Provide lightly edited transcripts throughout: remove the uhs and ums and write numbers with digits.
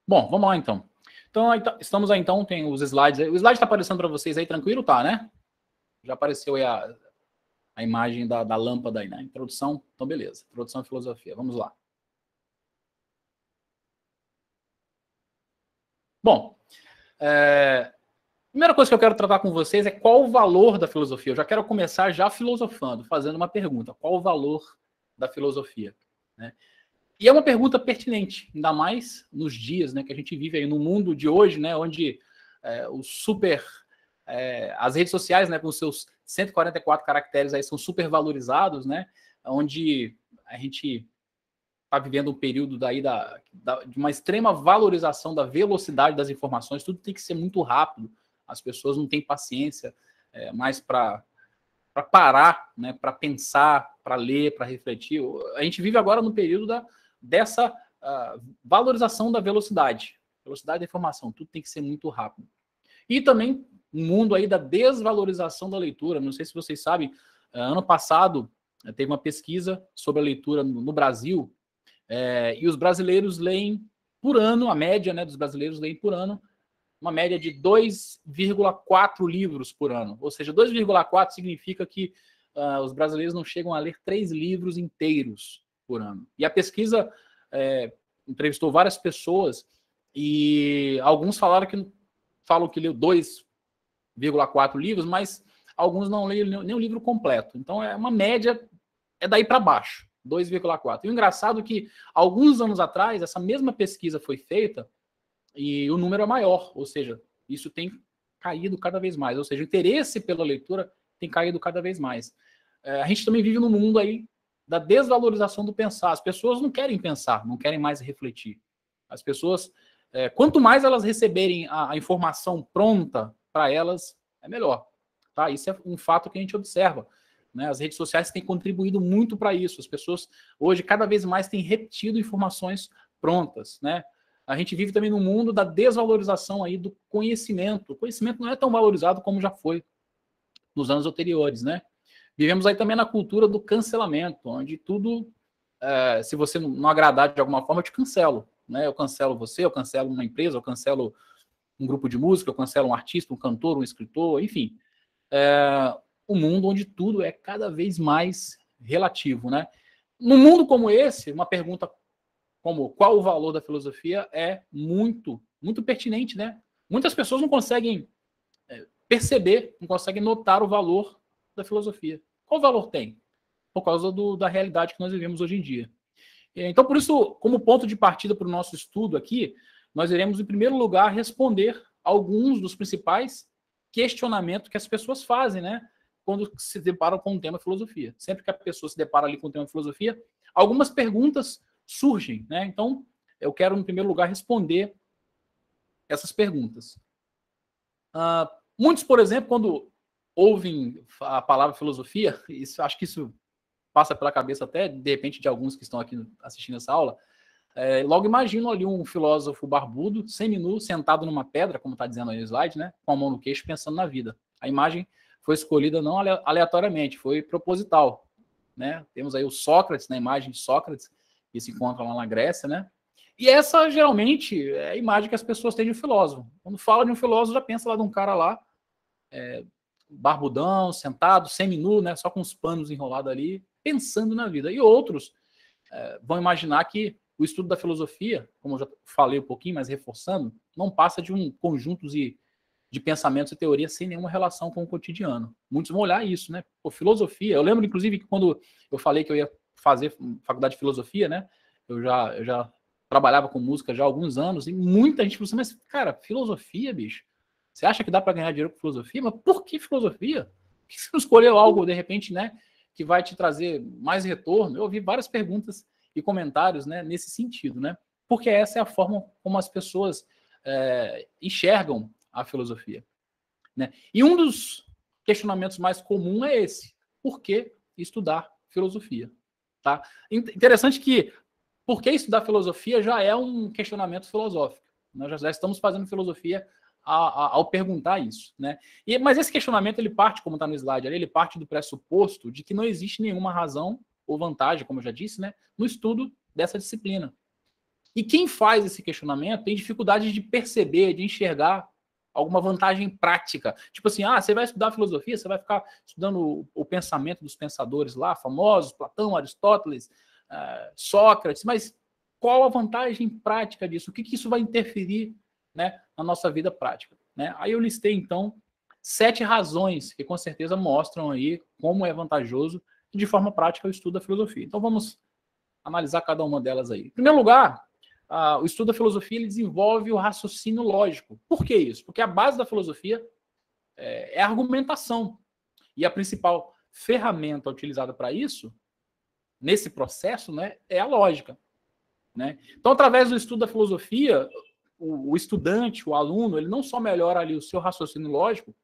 Bom, vamos lá então. Então, estamos aí, então, tem os slides aí. O slide está aparecendo para vocês aí, tranquilo? Tá, né? Já apareceu aí a imagem da lâmpada aí, né? Introdução, então beleza. Introdução à filosofia, vamos lá. Bom, primeira coisa que eu quero tratar com vocês é qual o valor da filosofia. Eu já quero começar já filosofando, fazendo uma pergunta. Qual o valor da filosofia? Né? E é uma pergunta pertinente, ainda mais nos dias, né, que a gente vive aí no mundo de hoje, né, onde as redes sociais, né, com seus 144 caracteres aí são super valorizados, né, onde a gente está vivendo um período daí de uma extrema valorização da velocidade das informações, tudo tem que ser muito rápido, as pessoas não têm paciência mais para parar, né, para pensar, para ler, para refletir. A gente vive agora no período dessa valorização da velocidade da informação, tudo tem que ser muito rápido. E também um mundo aí da desvalorização da leitura. Não sei se vocês sabem, ano passado teve uma pesquisa sobre a leitura no Brasil, e os brasileiros leem por ano, a média, né, dos brasileiros leem por ano, uma média de 2,4 livros por ano. Ou seja, 2,4 significa que os brasileiros não chegam a ler 3 livros inteiros por ano. E a pesquisa entrevistou várias pessoas e alguns falam que leu 2,4 livros, mas alguns não leem nem o livro completo. Então, é uma média, é daí para baixo, 2,4. E o engraçado é que, alguns anos atrás, essa mesma pesquisa foi feita e o número é maior, ou seja, isso tem caído cada vez mais. Ou seja, o interesse pela leitura tem caído cada vez mais. A gente também vive num mundo aí da desvalorização do pensar. As pessoas não querem pensar, não querem mais refletir. As pessoas, quanto mais elas receberem a informação pronta para elas, é melhor. Tá? Isso é um fato que a gente observa. Né? As redes sociais têm contribuído muito para isso. As pessoas hoje cada vez mais têm repetido informações prontas. Né? A gente vive também no mundo da desvalorização aí do conhecimento. O conhecimento não é tão valorizado como já foi nos anos anteriores. Né? Vivemos aí também na cultura do cancelamento, onde tudo, se você não agradar de alguma forma, eu te cancelo. Né? Eu cancelo você, eu cancelo uma empresa, eu cancelo um grupo de música, eu cancelo um artista, um cantor, um escritor, enfim. Um mundo onde tudo é cada vez mais relativo. Né? Num mundo como esse, uma pergunta como qual o valor da filosofia é muito, muito pertinente. Né? Muitas pessoas não conseguem perceber, não conseguem notar o valor da filosofia. Qual valor tem? Por causa da realidade que nós vivemos hoje em dia. Então, por isso, como ponto de partida para o nosso estudo aqui, nós iremos, em primeiro lugar, responder alguns dos principais questionamentos que as pessoas fazem, né, quando se deparam com o tema filosofia. Sempre que a pessoa se depara ali com o tema filosofia, algumas perguntas surgem. Né? Então, eu quero, em primeiro lugar, responder essas perguntas. Muitos, por exemplo, quando ouvem a palavra filosofia, acho que isso passa pela cabeça até, de repente, de alguns que estão aqui assistindo essa aula, logo imaginam ali um filósofo barbudo, seminu, sentado numa pedra, como está dizendo aí no slide, né, com a mão no queixo, pensando na vida. A imagem foi escolhida não aleatoriamente, foi proposital. Né? Temos aí o Sócrates, na imagem de Sócrates, que se encontra lá na Grécia, né? E essa, geralmente, é a imagem que as pessoas têm de um filósofo. Quando fala de um filósofo, já pensa lá de um cara lá, barbudão, sentado, seminu, né, só com os panos enrolados ali, pensando na vida. E outros vão imaginar que o estudo da filosofia, como eu já falei um pouquinho, mas reforçando, não passa de um conjunto de pensamentos e teorias sem nenhuma relação com o cotidiano. Muitos vão olhar isso, né? Pô, filosofia. Eu lembro, inclusive, que quando eu falei que eu ia fazer faculdade de filosofia, né? Eu já trabalhava com música já há alguns anos e muita gente falou assim, mas, cara, filosofia, bicho? Você acha que dá para ganhar dinheiro com filosofia? Mas por que filosofia? Por que você não escolheu algo, de repente, né, que vai te trazer mais retorno? Eu ouvi várias perguntas e comentários, né, nesse sentido, né? Porque essa é a forma como as pessoas enxergam a filosofia. Né? E um dos questionamentos mais comuns é esse. Por que estudar filosofia? Tá? Interessante que por que estudar filosofia já é um questionamento filosófico. Nós já estamos fazendo filosofia ao perguntar isso. Né? Mas esse questionamento, ele parte, como está no slide ali, ele parte do pressuposto de que não existe nenhuma razão ou vantagem, como eu já disse, né, no estudo dessa disciplina. E quem faz esse questionamento tem dificuldade de perceber, de enxergar alguma vantagem prática. Tipo assim, você vai estudar filosofia, você vai ficar estudando o pensamento dos pensadores lá, famosos, Platão, Aristóteles, Sócrates, mas qual a vantagem prática disso? O que isso vai interferir, né, na nossa vida prática? Né? Aí eu listei, então, 7 razões que com certeza mostram aí como é vantajoso de forma prática o estudo da filosofia. Então vamos analisar cada uma delas aí. Em primeiro lugar, o estudo da filosofia ele desenvolve o raciocínio lógico. Por que isso? Porque a base da filosofia é a argumentação. E a principal ferramenta utilizada para isso, nesse processo, né, é a lógica. Né? Então, através do estudo da filosofia, o estudante, o aluno, ele não só melhora ali o seu raciocínio lógico,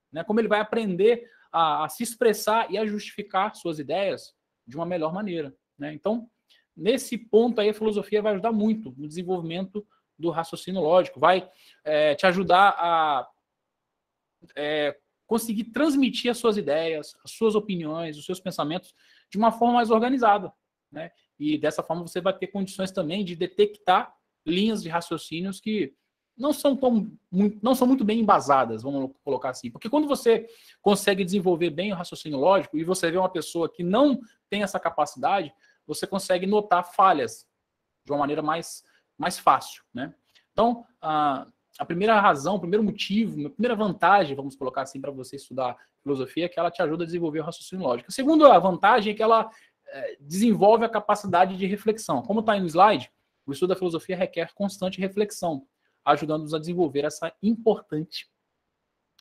né, como ele vai aprender a se expressar e a justificar suas ideias de uma melhor maneira. Né? Então, nesse ponto aí, a filosofia vai ajudar muito no desenvolvimento do raciocínio lógico, vai te ajudar a conseguir transmitir as suas ideias, as suas opiniões, os seus pensamentos de uma forma mais organizada. Né? E dessa forma você vai ter condições também de detectar linhas de raciocínios que não são muito bem embasadas, vamos colocar assim. Porque quando você consegue desenvolver bem o raciocínio lógico e você vê uma pessoa que não tem essa capacidade, você consegue notar falhas de uma maneira mais fácil. Né? Então, a primeira razão, o primeiro motivo, a primeira vantagem, vamos colocar assim, para você estudar filosofia, é que ela te ajuda a desenvolver o raciocínio lógico. A segunda vantagem é que ela desenvolve a capacidade de reflexão. Como está aí no slide, o estudo da filosofia requer constante reflexão, ajudando-nos a desenvolver essa importante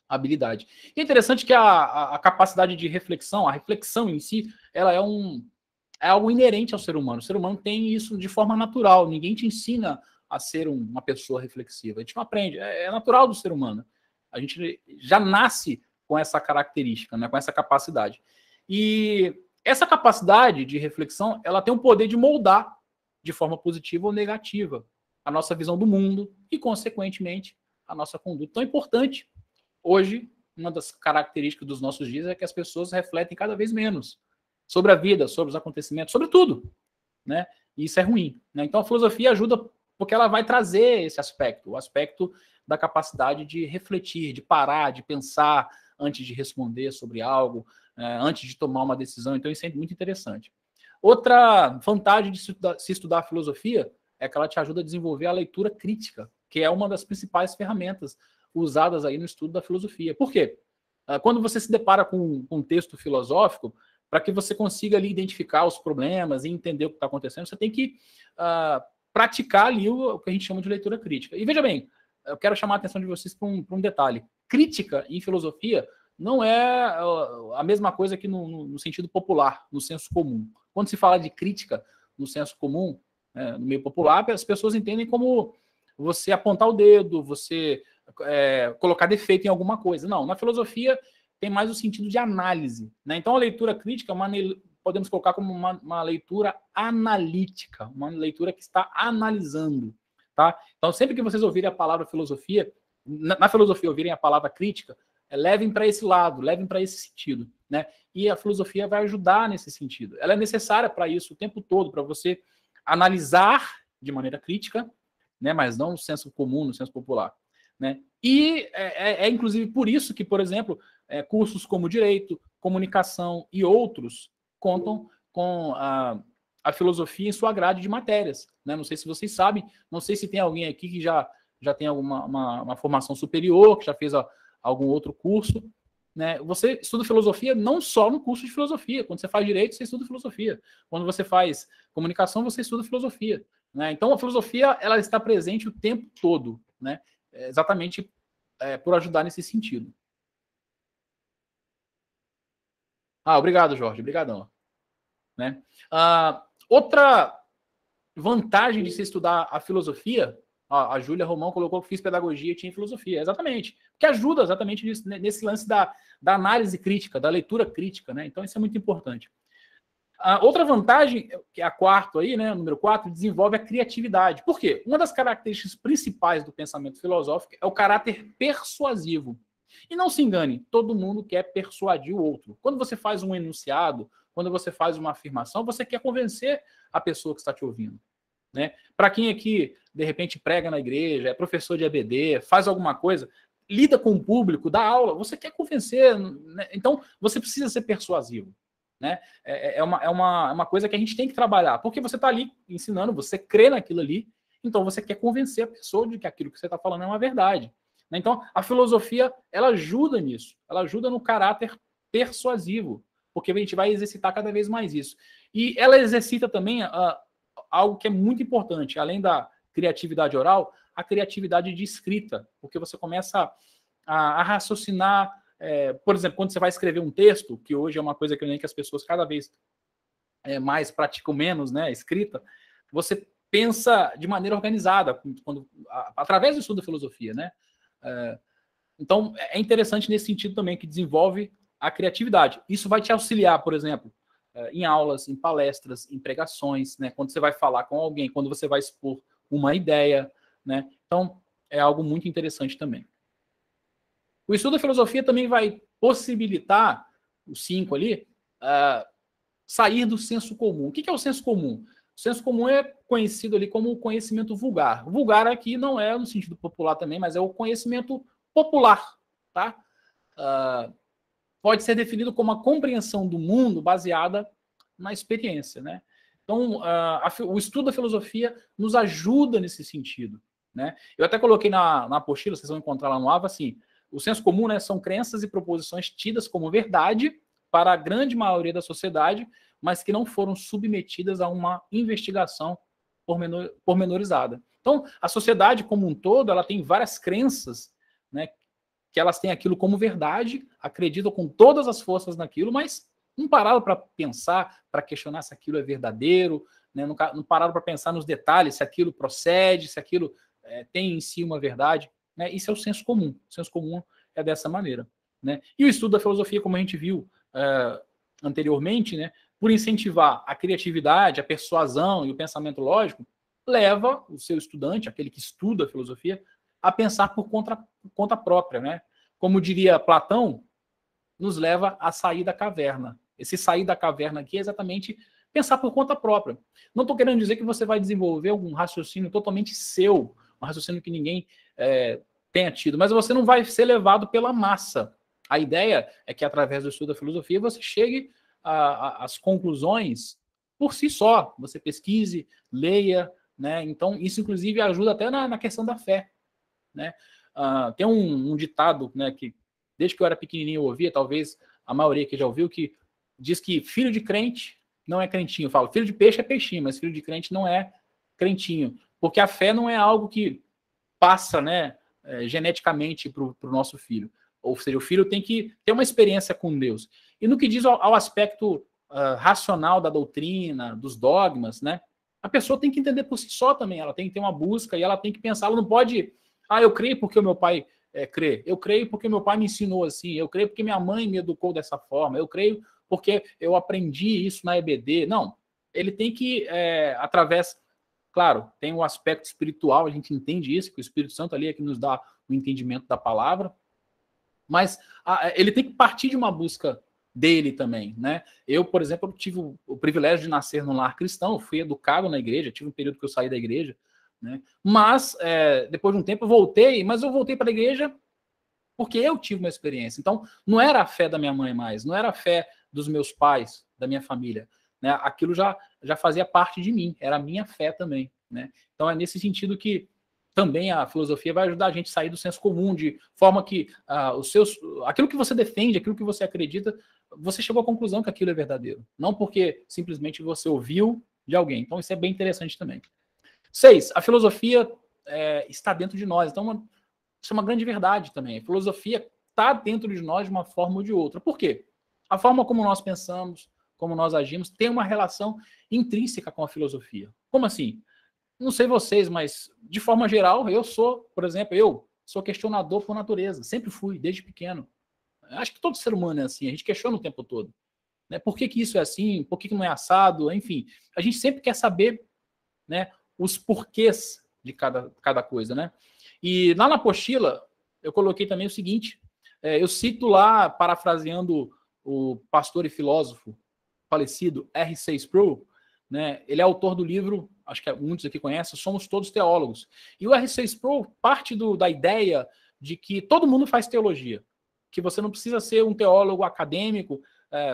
habilidade. E é interessante que a capacidade de reflexão, a reflexão em si, ela é algo inerente ao ser humano. O ser humano tem isso de forma natural. Ninguém te ensina a ser uma pessoa reflexiva. A gente não aprende. É natural do ser humano. A gente já nasce com essa característica, né, com essa capacidade. E essa capacidade de reflexão, ela tem o poder de moldar de forma positiva ou negativa a nossa visão do mundo e, consequentemente, a nossa conduta. Então é importante. Hoje, uma das características dos nossos dias é que as pessoas refletem cada vez menos sobre a vida, sobre os acontecimentos, sobre tudo. Né? E isso é ruim. Né? Então a filosofia ajuda porque ela vai trazer esse aspecto, o aspecto da capacidade de refletir, de parar, de pensar antes de responder sobre algo, antes de tomar uma decisão. Então isso é muito interessante. Outra vantagem de se estudar a filosofia é que ela te ajuda a desenvolver a leitura crítica, que é uma das principais ferramentas usadas aí no estudo da filosofia. Por quê? Quando você se depara com um texto filosófico, para que você consiga ali identificar os problemas e entender o que está acontecendo, você tem que praticar ali o que a gente chama de leitura crítica. E veja bem, eu quero chamar a atenção de vocês para um detalhe. Crítica em filosofia não é a mesma coisa que no sentido popular, no senso comum. Quando se fala de crítica no senso comum, no meio popular, as pessoas entendem como você apontar o dedo, você colocar defeito em alguma coisa. Não, na filosofia tem mais o sentido de análise. Né? Então a leitura crítica podemos colocar como uma leitura analítica, uma leitura que está analisando. Tá? Então sempre que vocês ouvirem a palavra filosofia, na filosofia ouvirem a palavra crítica, levem para esse lado, levem para esse sentido. Né? E a filosofia vai ajudar nesse sentido. Ela é necessária para isso o tempo todo, para você analisar de maneira crítica, né? Mas não no senso comum, no senso popular. Né? E inclusive por isso que, por exemplo, cursos como Direito, Comunicação e outros contam com a filosofia em sua grade de matérias. Né? Não sei se vocês sabem, não sei se tem alguém aqui que já tem uma formação superior, que já fez algum outro curso. Né? Você estuda filosofia não só no curso de filosofia. Quando você faz Direito, você estuda filosofia. Quando você faz Comunicação, você estuda filosofia. Né? Então, a filosofia ela está presente o tempo todo. Né? Exatamente por ajudar nesse sentido. Obrigado, Jorge. Obrigadão. Né? Outra vantagem de se estudar a filosofia, a Júlia Romão colocou que fiz pedagogia e tinha filosofia. Exatamente. Que ajuda exatamente nesse lance da análise crítica, da leitura crítica. Né? Então, isso é muito importante. Outra vantagem, que é a quarta aí, né, número 4, desenvolve a criatividade. Por quê? Uma das características principais do pensamento filosófico é o caráter persuasivo. E não se engane, todo mundo quer persuadir o outro. Quando você faz um enunciado, quando você faz uma afirmação, você quer convencer a pessoa que está te ouvindo. né? Para quem aqui, de repente, prega na igreja, é professor de EBD, faz alguma coisa, lida com o público, dá aula, você quer convencer, né? Então você precisa ser persuasivo, né? É uma coisa que a gente tem que trabalhar, porque você está ali ensinando, você crê naquilo ali, então você quer convencer a pessoa de que aquilo que você está falando é uma verdade. Então a filosofia, ela ajuda nisso, ela ajuda no caráter persuasivo, porque a gente vai exercitar cada vez mais isso. E ela exercita também algo que é muito importante, além da criatividade oral, a criatividade de escrita, porque você começa a raciocinar, por exemplo, quando você vai escrever um texto, que hoje é uma coisa que as pessoas cada vez mais praticam menos, né, escrita, você pensa de maneira organizada, através do estudo da filosofia, né? Então, é interessante nesse sentido também, que desenvolve a criatividade. Isso vai te auxiliar, por exemplo, em aulas, em palestras, em pregações, né? Quando você vai falar com alguém, quando você vai expor uma ideia, né? Então, é algo muito interessante também. O estudo da filosofia também vai possibilitar, os 5 ali, sair do senso comum. O que é o senso comum? O senso comum é conhecido ali como o conhecimento vulgar. O vulgar aqui não é no sentido popular também, mas é o conhecimento popular, tá? Pode ser definido como a compreensão do mundo baseada na experiência, né? Então, o estudo da filosofia nos ajuda nesse sentido, né? Eu até coloquei na apostila, vocês vão encontrar lá no AVA, assim, o senso comum, né, são crenças e proposições tidas como verdade para a grande maioria da sociedade, mas que não foram submetidas a uma investigação pormenorizada. Então, a sociedade como um todo, ela tem várias crenças, né, que elas têm aquilo como verdade, acreditam com todas as forças naquilo, mas não pararam para pensar, para questionar se aquilo é verdadeiro, né? Não pararam para pensar nos detalhes, se aquilo procede, se aquilo tem em si uma verdade. Né? Isso é o senso comum. O senso comum é dessa maneira. Né? E o estudo da filosofia, como a gente viu anteriormente, né, por incentivar a criatividade, a persuasão e o pensamento lógico, leva o seu estudante, aquele que estuda a filosofia, a pensar por conta própria. Né? Como diria Platão, nos leva a sair da caverna. Esse sair da caverna aqui é exatamente pensar por conta própria. Não estou querendo dizer que você vai desenvolver um raciocínio totalmente seu, um raciocínio que ninguém tenha tido, mas você não vai ser levado pela massa. A ideia é que, através do estudo da filosofia, você chegue às conclusões por si só. Você pesquise, leia, né? Então, isso, inclusive, ajuda até na questão da fé. Né? Tem um ditado, né, que desde que eu era pequenininho eu ouvia, talvez a maioria que já ouviu, que diz que filho de crente não é crentinho. Eu falo, filho de peixe é peixinho, mas filho de crente não é crentinho. Porque a fé não é algo que passa, né, geneticamente para o nosso filho. Ou seja, o filho tem que ter uma experiência com Deus. E no que diz ao aspecto racional da doutrina, dos dogmas, né, a pessoa tem que entender por si só também. Ela tem que ter uma busca e ela tem que pensar. Ela não pode... eu creio porque o meu pai crê. Eu creio porque meu pai me ensinou assim. Eu creio porque minha mãe me educou dessa forma. Eu creio porque eu aprendi isso na EBD. Não. Ele tem que, através... Claro, tem o aspecto espiritual, a gente entende isso, que o Espírito Santo ali é que nos dá o entendimento da palavra. Mas ele tem que partir de uma busca dele também, né? Eu, por exemplo, tive o privilégio de nascer num lar cristão, fui educado na igreja, tive um período que eu saí da igreja, né? Mas, depois de um tempo, eu voltei, mas eu voltei para a igreja porque eu tive uma experiência. Então, não era a fé da minha mãe mais, não era a fé dos meus pais, da minha família. Né? Aquilo já fazia parte de mim, era a minha fé também. Né? Então, é nesse sentido que também a filosofia vai ajudar a gente a sair do senso comum, de forma que aquilo que você defende, aquilo que você acredita, você chegou à conclusão que aquilo é verdadeiro. Não porque simplesmente você ouviu de alguém. Então, isso é bem interessante também. 6. A filosofia está dentro de nós. Então, isso é uma grande verdade também. A filosofia está dentro de nós de uma forma ou de outra. Por quê? A forma como nós pensamos, como nós agimos, tem uma relação intrínseca com a filosofia. Como assim? Não sei vocês, mas de forma geral, eu sou, por exemplo, eu sou questionador por natureza. Sempre fui, desde pequeno. Acho que todo ser humano é assim, a gente questiona o tempo todo. Né? Por que isso é assim? Por que não é assado? Enfim, a gente sempre quer saber, né, os porquês de cada coisa, né? E lá na apostila, eu coloquei também o seguinte, eu cito lá, parafraseando o pastor e filósofo falecido R.C. Sproul, né? Ele é autor do livro acho que muitos aqui conhecem, somos todos teólogos. E o R.C. Sproul parte da ideia de que todo mundo faz teologia, que você não precisa ser um teólogo acadêmico,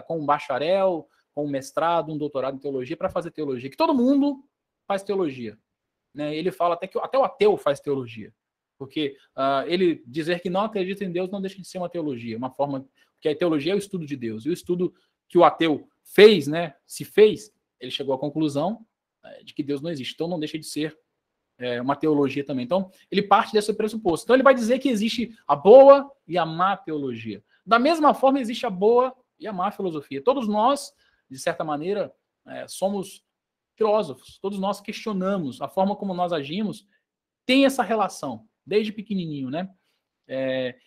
com um bacharel, com um mestrado, um doutorado em teologia para fazer teologia, que todo mundo faz teologia. Né? Ele fala até que até o ateu faz teologia, porque ele dizer que não acredita em Deus não deixa de ser uma teologia, uma forma, porque a teologia é o estudo de Deus, e o estudo que o ateu fez, né, ele chegou à conclusão de que Deus não existe, então não deixa de ser uma teologia também. Então, ele parte desse pressuposto. Então, ele vai dizer que existe a boa e a má teologia. Da mesma forma, existe a boa e a má filosofia. Todos nós, de certa maneira, somos filósofos. Todos nós questionamos a forma como nós agimos, tem essa relação, desde pequenininho, né?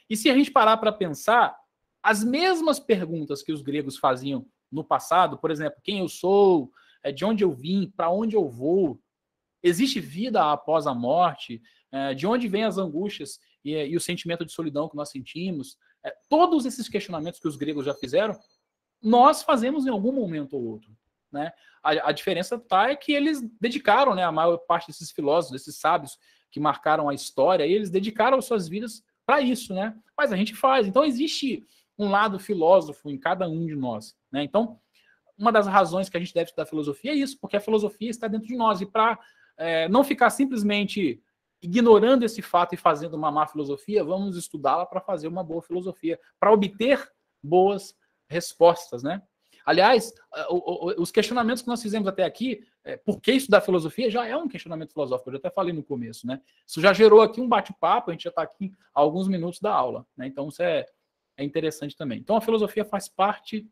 E se a gente parar para pensar, as mesmas perguntas que os gregos faziam no passado, por exemplo, quem eu sou, de onde eu vim, para onde eu vou, existe vida após a morte, de onde vêm as angústias e o sentimento de solidão que nós sentimos, todos esses questionamentos que os gregos já fizeram, nós fazemos em algum momento ou outro. Né? A diferença é que eles dedicaram, né, a maior parte desses filósofos, desses sábios que marcaram a história, eles dedicaram suas vidas para isso, né? Mas a gente faz. Então existe um lado filósofo em cada um de nós. Né? Então, uma das razões que a gente deve estudar filosofia é isso, porque a filosofia está dentro de nós. E para não ficar simplesmente ignorando esse fato e fazendo uma má filosofia, vamos estudá-la para fazer uma boa filosofia, para obter boas respostas, né? Aliás, os questionamentos que nós fizemos até aqui, por que estudar filosofia, já é um questionamento filosófico, eu já até falei no começo, né? Isso já gerou aqui um bate-papo, a gente já está aqui há alguns minutos da aula, né? Então isso é interessante também. Então a filosofia faz parte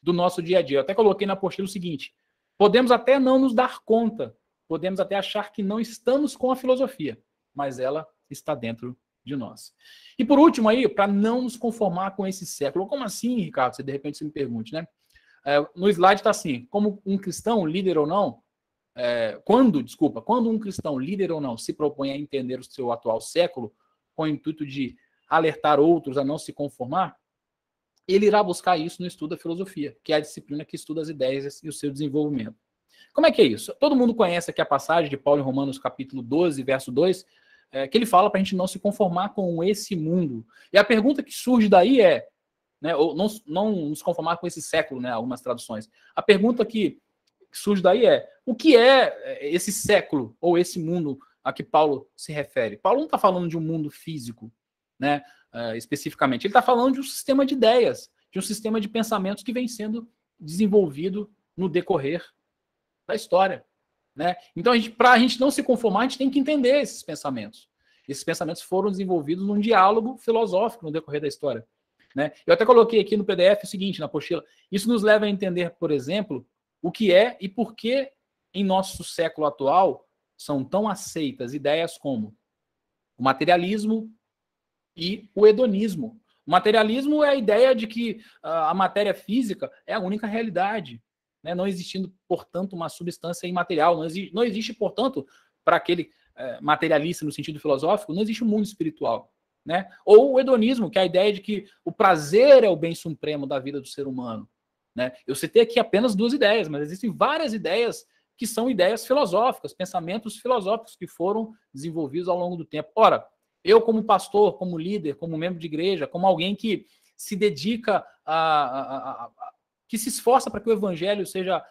do nosso dia a dia. Eu até coloquei na apostila o seguinte: podemos até não nos dar conta, podemos até achar que não estamos com a filosofia, mas ela está dentro de nós. E por último aí, para não nos conformar com esse século. Como assim, Ricardo? Você de repente se me pergunte, né? No slide está assim, como um cristão, líder ou não, quando um cristão, líder ou não, se propõe a entender o seu atual século com o intuito de alertar outros a não se conformar, ele irá buscar isso no estudo da filosofia, que é a disciplina que estuda as ideias e o seu desenvolvimento. Como é que é isso? Todo mundo conhece aqui a passagem de Paulo em Romanos capítulo 12, verso 2, que ele fala para a gente não se conformar com esse mundo. E a pergunta que surge daí né, ou não nos conformar com esse século, né, algumas traduções. A pergunta que surge daí o que é esse século ou esse mundo a que Paulo se refere? Paulo não está falando de um mundo físico, né, especificamente. Ele está falando de um sistema de ideias, de um sistema de pensamentos que vem sendo desenvolvido no decorrer da história. Né? Então, para a gente não se conformar, a gente tem que entender esses pensamentos. Esses pensamentos foram desenvolvidos num diálogo filosófico no decorrer da história. Né? Eu até coloquei aqui no PDF o seguinte, na apostila: isso nos leva a entender, por exemplo, o que é e por que em nosso século atual são tão aceitas ideias como o materialismo e o hedonismo. O materialismo é a ideia de que a matéria física é a única realidade, né? Não existindo, portanto, uma substância imaterial. Não existe, portanto, para aquele materialista no sentido filosófico, não existe um mundo espiritual. Né? Ou o hedonismo, que é a ideia de que o prazer é o bem supremo da vida do ser humano. Né? Eu citei aqui apenas duas ideias, mas existem várias ideias que são ideias filosóficas, pensamentos filosóficos que foram desenvolvidos ao longo do tempo. Ora, eu como pastor, como líder, como membro de igreja, como alguém que se dedica que se esforça para que o evangelho seja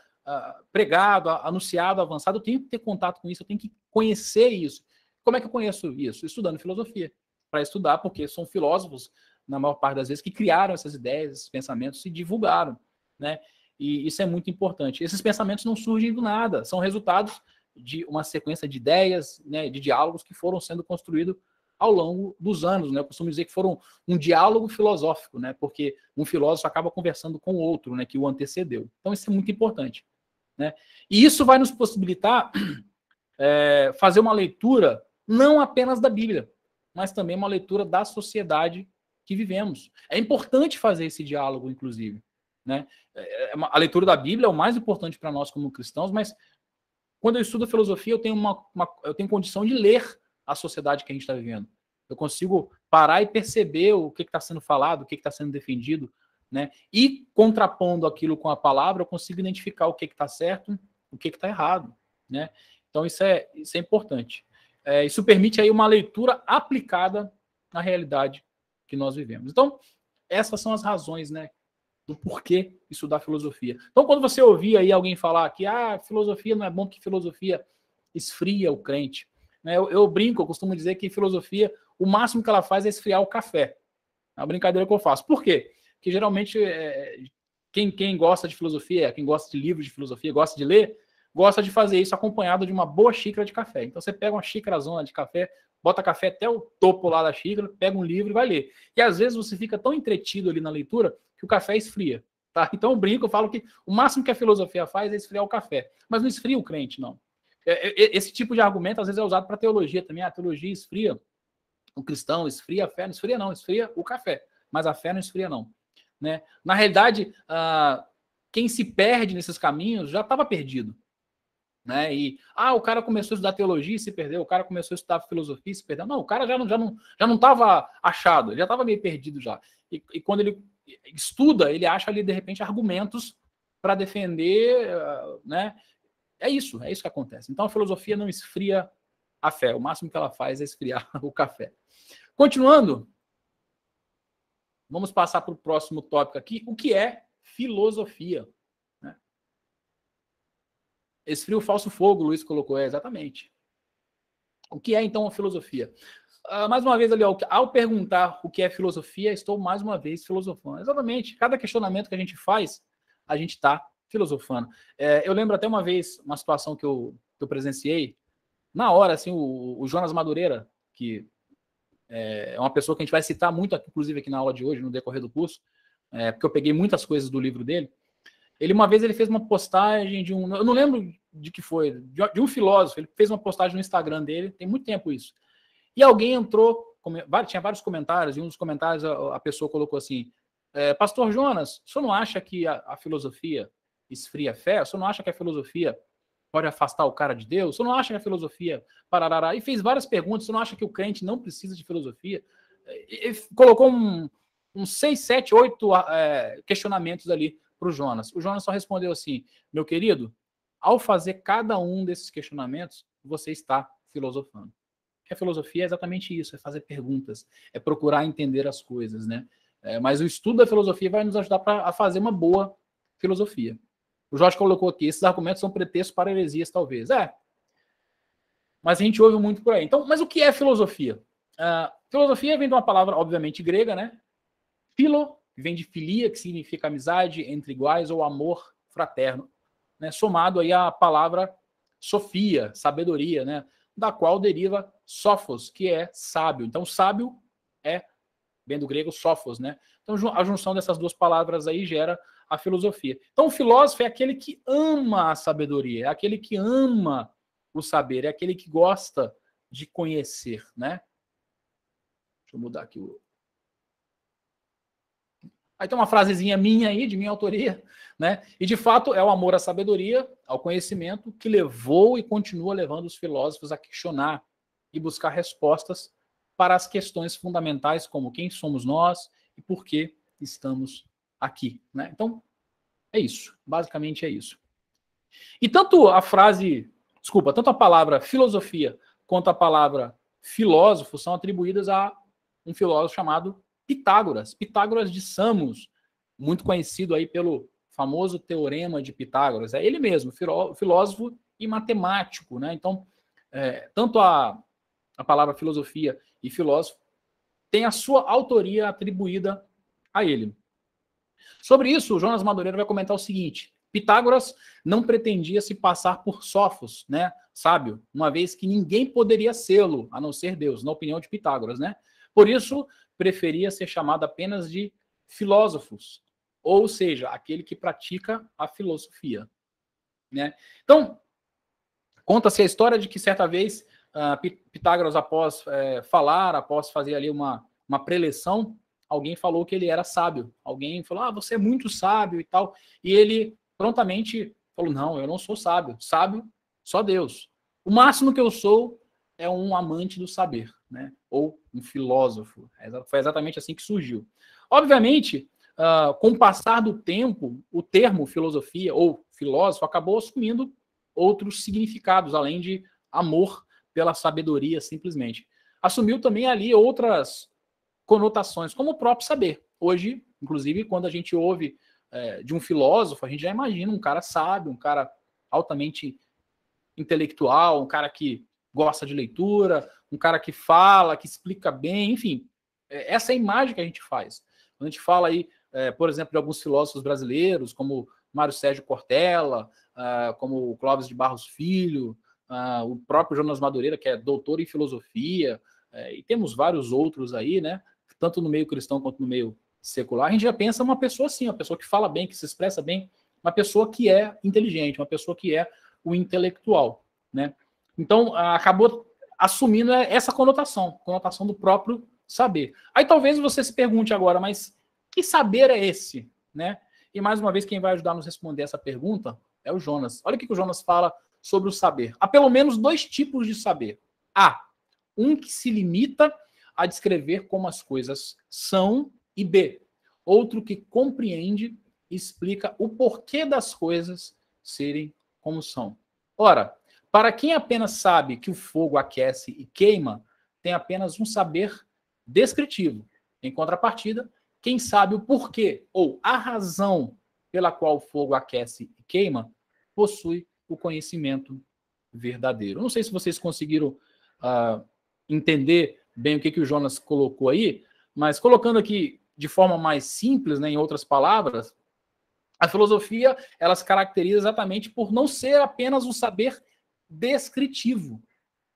pregado, anunciado, avançado, eu tenho que ter contato com isso, eu tenho que conhecer isso. Como é que eu conheço isso? Estudando filosofia. Para estudar, porque são filósofos, na maior parte das vezes, que criaram essas ideias, esses pensamentos e divulgaram. Né? E isso é muito importante. Esses pensamentos não surgem do nada, são resultados de uma sequência de ideias, né, de diálogos que foram sendo construídos ao longo dos anos. Né? Eu costumo dizer que foram um diálogo filosófico, né? Porque um filósofo acaba conversando com o outro, né, que o antecedeu. Então isso é muito importante. Né? E isso vai nos possibilitar fazer uma leitura não apenas da Bíblia, mas também uma leitura da sociedade que vivemos. É importante fazer esse diálogo, inclusive. Né? A leitura da Bíblia é o mais importante para nós como cristãos, mas quando eu estudo filosofia, eu tenho eu tenho condição de ler a sociedade que a gente está vivendo. Eu consigo parar e perceber o que está sendo falado, o que está sendo defendido, né? E contrapondo aquilo com a palavra, eu consigo identificar o que está certo, o que está errado. Né? Então, isso é importante. Isso permite aí uma leitura aplicada na realidade que nós vivemos. Então, essas são as razões, né, do porquê estudar filosofia. Então, quando você ouvir aí alguém falar que filosofia não é bom, que filosofia esfria o crente, né? Eu brinco, eu costumo dizer que filosofia, o máximo que ela faz é esfriar o café. É uma brincadeira que eu faço. Por quê? Porque geralmente quem gosta de filosofia, quem gosta de livros de filosofia, gosta de ler, gosta de fazer isso acompanhado de uma boa xícara de café. Então você pega uma xícarazona de café, bota café até o topo lá da xícara, pega um livro e vai ler. E às vezes você fica tão entretido ali na leitura que o café esfria. Tá? Então eu brinco, eu falo que o máximo que a filosofia faz é esfriar o café. Mas não esfria o crente, não. Esse tipo de argumento às vezes é usado para teologia também. A teologia esfria o cristão, esfria a fé. Não esfria não, esfria o café. Mas a fé não esfria não. Né? Na realidade, quem se perde nesses caminhos já estava perdido. Né? E o cara começou a estudar teologia e se perdeu, o cara começou a estudar filosofia e se perdeu. Não, o cara já não estava achado, ele já estava meio perdido já. E quando ele estuda, ele acha ali, de repente, argumentos para defender, né? É isso que acontece. Então a filosofia não esfria a fé, o máximo que ela faz é esfriar o café. Continuando, vamos passar para o próximo tópico aqui, o que é filosofia? Esfria o falso fogo, o Luiz colocou, exatamente. O que é, então, a filosofia? Mais uma vez ali, ao perguntar o que é filosofia, estou mais uma vez filosofando. Exatamente, cada questionamento que a gente faz, a gente está filosofando. Eu lembro até uma vez, uma situação que eu presenciei, na hora, assim, o Jonas Madureira, que é uma pessoa que a gente vai citar muito, inclusive aqui na aula de hoje, no decorrer do curso, porque eu peguei muitas coisas do livro dele. Uma vez ele fez uma postagem de eu não lembro de que foi, de um filósofo, ele fez uma postagem no Instagram dele, tem muito tempo isso. E alguém entrou, tinha vários comentários, e um dos comentários a pessoa colocou assim, Pastor Jonas, o senhor não acha que a filosofia esfria a fé? O senhor não acha que a filosofia pode afastar o cara de Deus? O senhor não acha que a filosofia... Parará? E fez várias perguntas, o senhor não acha que o crente não precisa de filosofia? E colocou uns 6, 7, 8 questionamentos ali para o Jonas. O Jonas só respondeu assim, meu querido, ao fazer cada um desses questionamentos, você está filosofando. Porque a filosofia é exatamente isso, é fazer perguntas, é procurar entender as coisas, né? Mas o estudo da filosofia vai nos ajudar a fazer uma boa filosofia. O Jorge colocou aqui, esses argumentos são pretextos para heresias, talvez. Mas a gente ouve muito por aí. Então, mas o que é filosofia? Filosofia vem de uma palavra, obviamente, grega, né? Philo, que vem de filia, que significa amizade entre iguais ou amor fraterno, né? Somado aí à palavra sofia, sabedoria, né? Da qual deriva sophos, que é sábio. Então, sábio vem do grego sophos, né? Então, a junção dessas duas palavras aí gera a filosofia. Então, o filósofo é aquele que ama a sabedoria, é aquele que ama o saber, é aquele que gosta de conhecer, né? Deixa eu mudar aqui o... Aí tem uma frasezinha minha aí, de minha autoria, né? E de fato é o amor à sabedoria, ao conhecimento, que levou e continua levando os filósofos a questionar e buscar respostas para as questões fundamentais, como quem somos nós e por que estamos aqui, né? Então, é isso. Basicamente é isso. E tanto a palavra filosofia quanto a palavra filósofo são atribuídas a um filósofo chamado Pitágoras, Pitágoras de Samos, muito conhecido aí pelo famoso teorema de Pitágoras. É ele mesmo, filósofo e matemático, né? Então, tanto a palavra filosofia e filósofo tem a sua autoria atribuída a ele. Sobre isso, o Jonas Madureira vai comentar o seguinte: Pitágoras não pretendia se passar por sófos, né, sábio, uma vez que ninguém poderia sê-lo, a não ser Deus, na opinião de Pitágoras, né? Por isso, preferia ser chamado apenas de filósofos, ou seja, aquele que pratica a filosofia, né? Então, conta-se a história de que certa vez Pitágoras, após fazer ali uma preleção, alguém falou que ele era sábio. Alguém falou, você é muito sábio e tal. E ele prontamente falou, não, eu não sou sábio. Sábio, só Deus. O máximo que eu sou é um amante do saber, né? Ou um filósofo. Foi exatamente assim que surgiu. Obviamente, com o passar do tempo, o termo filosofia ou filósofo acabou assumindo outros significados, além de amor pela sabedoria, simplesmente. Assumiu também ali outras conotações, como o próprio saber. Hoje, inclusive, quando a gente ouve de um filósofo, a gente já imagina um cara sábio, um cara altamente intelectual, um cara que gosta de leitura, um cara que fala, que explica bem, enfim. Essa é a imagem que a gente faz. Quando a gente fala aí, por exemplo, de alguns filósofos brasileiros, como Mário Sérgio Cortella, como o Clóvis de Barros Filho, o próprio Jonas Madureira, que é doutor em filosofia, e temos vários outros aí, né? Tanto no meio cristão quanto no meio secular, a gente já pensa uma pessoa assim, uma pessoa que fala bem, que se expressa bem, uma pessoa que é inteligente, uma pessoa que é o intelectual, né? Então, acabou assumindo essa conotação do próprio saber. Aí talvez você se pergunte agora, mas que saber é esse, né? E mais uma vez, quem vai ajudar a nos responder essa pergunta é o Jonas. Olha o que o Jonas fala sobre o saber. Há pelo menos dois tipos de saber. A, um que se limita a descrever como as coisas são, e B, outro que compreende e explica o porquê das coisas serem como são. Ora, para quem apenas sabe que o fogo aquece e queima, tem apenas um saber descritivo. Em contrapartida, quem sabe o porquê ou a razão pela qual o fogo aquece e queima, possui o conhecimento verdadeiro. Não sei se vocês conseguiram entender bem o que o Jonas colocou aí, mas colocando aqui de forma mais simples, né, em outras palavras, a filosofia ela se caracteriza exatamente por não ser apenas um saber descritivo,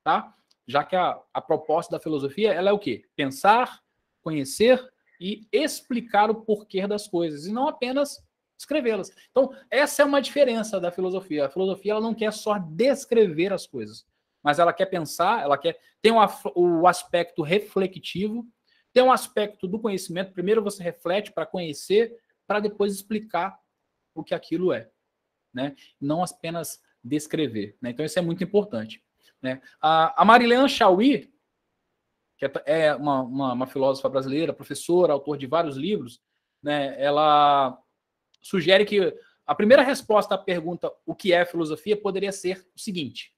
tá? Já que a proposta da filosofia ela é o quê? Pensar, conhecer e explicar o porquê das coisas, e não apenas escrevê-las. Então, essa é uma diferença da filosofia. A filosofia ela não quer só descrever as coisas, mas ela quer pensar, ela quer tem o aspecto reflexivo, tem um aspecto do conhecimento. Primeiro você reflete para conhecer, para depois explicar o que aquilo é, né? Não apenas descrever, né? Então isso é muito importante, né? A Marilyn Chauí, que é uma filósofa brasileira, professora, autor de vários livros, né? Ela sugere que a primeira resposta à pergunta o que é filosofia poderia ser o seguinte: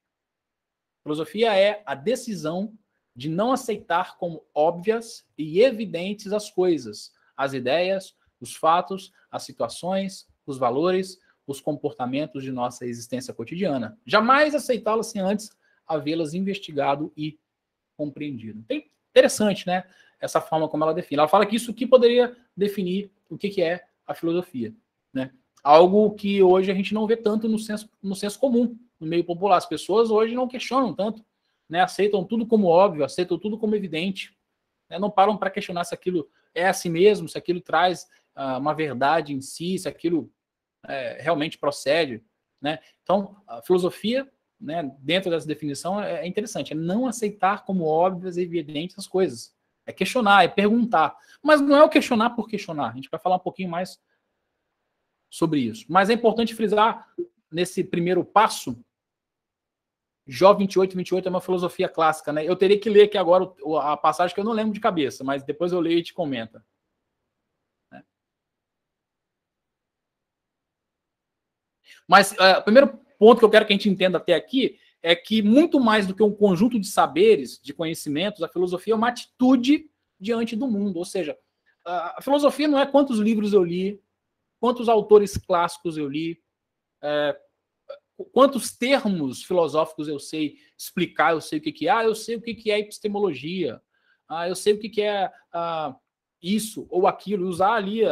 filosofia é a decisão de não aceitar como óbvias e evidentes as coisas, as ideias, os fatos, as situações, os valores, os comportamentos de nossa existência cotidiana. Jamais aceitá-las sem antes havê-las investigado e compreendido. Bem interessante, né? Essa forma como ela define. Ela fala que isso que poderia definir o que é a filosofia, né? Algo que hoje a gente não vê tanto no senso comum, no meio popular. As pessoas hoje não questionam tanto, né? Aceitam tudo como óbvio, aceitam tudo como evidente, né? Não param para questionar se aquilo é assim mesmo, se aquilo traz uma verdade em si, se aquilo realmente procede, né? Então, a filosofia, né, dentro dessa definição, é interessante, é não aceitar como óbvias e evidentes as coisas. É questionar, é perguntar. Mas não é o questionar por questionar. A gente vai falar um pouquinho mais sobre isso. Mas é importante frisar, nesse primeiro passo, Jó 28 é uma filosofia clássica, né? Eu teria que ler aqui agora a passagem que eu não lembro de cabeça, mas depois eu leio e te comenta. Mas o primeiro ponto que eu quero que a gente entenda até aqui é que, muito mais do que um conjunto de saberes, de conhecimentos, a filosofia é uma atitude diante do mundo. Ou seja, a filosofia não é quantos livros eu li, quantos autores clássicos eu li, quantos termos filosóficos eu sei explicar, eu sei o que é. Eu sei o que é epistemologia, eu sei o que é isso ou aquilo, usar ali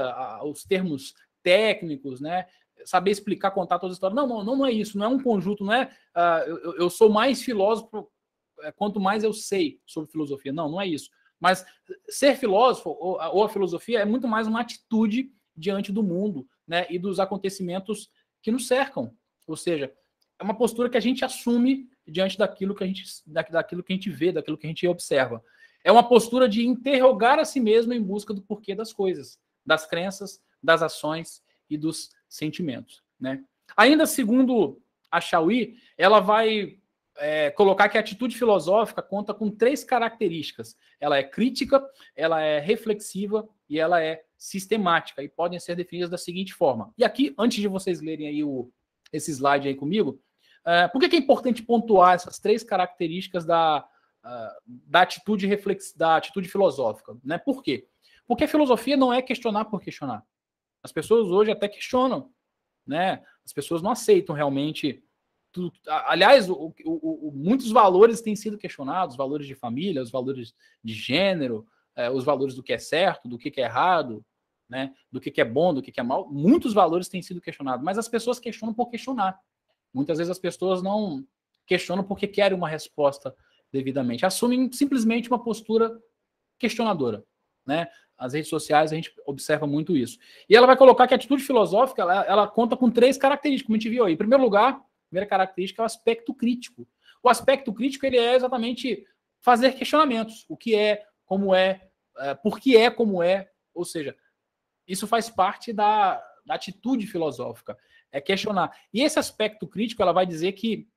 os termos técnicos, né? Saber explicar, contar toda a história. Não é isso, não é um conjunto, não é eu sou mais filósofo quanto mais eu sei sobre filosofia. Não é isso. Mas ser filósofo ou a filosofia é muito mais uma atitude diante do mundo, né, e dos acontecimentos que nos cercam. Ou seja, é uma postura que a gente assume diante daquilo que a gente vê, daquilo que a gente observa. É uma postura de interrogar a si mesmo em busca do porquê das coisas, das crenças, das ações e dos sentimentos, né? Ainda segundo a Chauí, ela vai colocar que a atitude filosófica conta com 3 características. Ela é crítica, ela é reflexiva e ela é sistemática, e podem ser definidas da seguinte forma. E aqui, antes de vocês lerem aí esse slide aí comigo, Por que é importante pontuar essas 3 características da atitude da atitude filosófica? Né? Por quê? Porque a filosofia não é questionar por questionar. As pessoas hoje até questionam, né? As pessoas não aceitam realmente tudo. Aliás, muitos valores têm sido questionados, os valores de família, os valores de gênero, os valores do que é certo, do que é errado, né? Do que é bom, do que é mal. Muitos valores têm sido questionados, mas as pessoas questionam por questionar. Muitas vezes as pessoas não questionam porque querem uma resposta devidamente. Assumem simplesmente uma postura questionadora, né? As redes sociais a gente observa muito isso. E ela vai colocar que a atitude filosófica ela conta com 3 características, como a gente viu aí. Em primeiro lugar, a primeira característica é o aspecto crítico. O aspecto crítico ele é exatamente fazer questionamentos. O que é, como é, por que é, como é. Ou seja, isso faz parte da atitude filosófica. É questionar. E esse aspecto crítico ela vai dizer que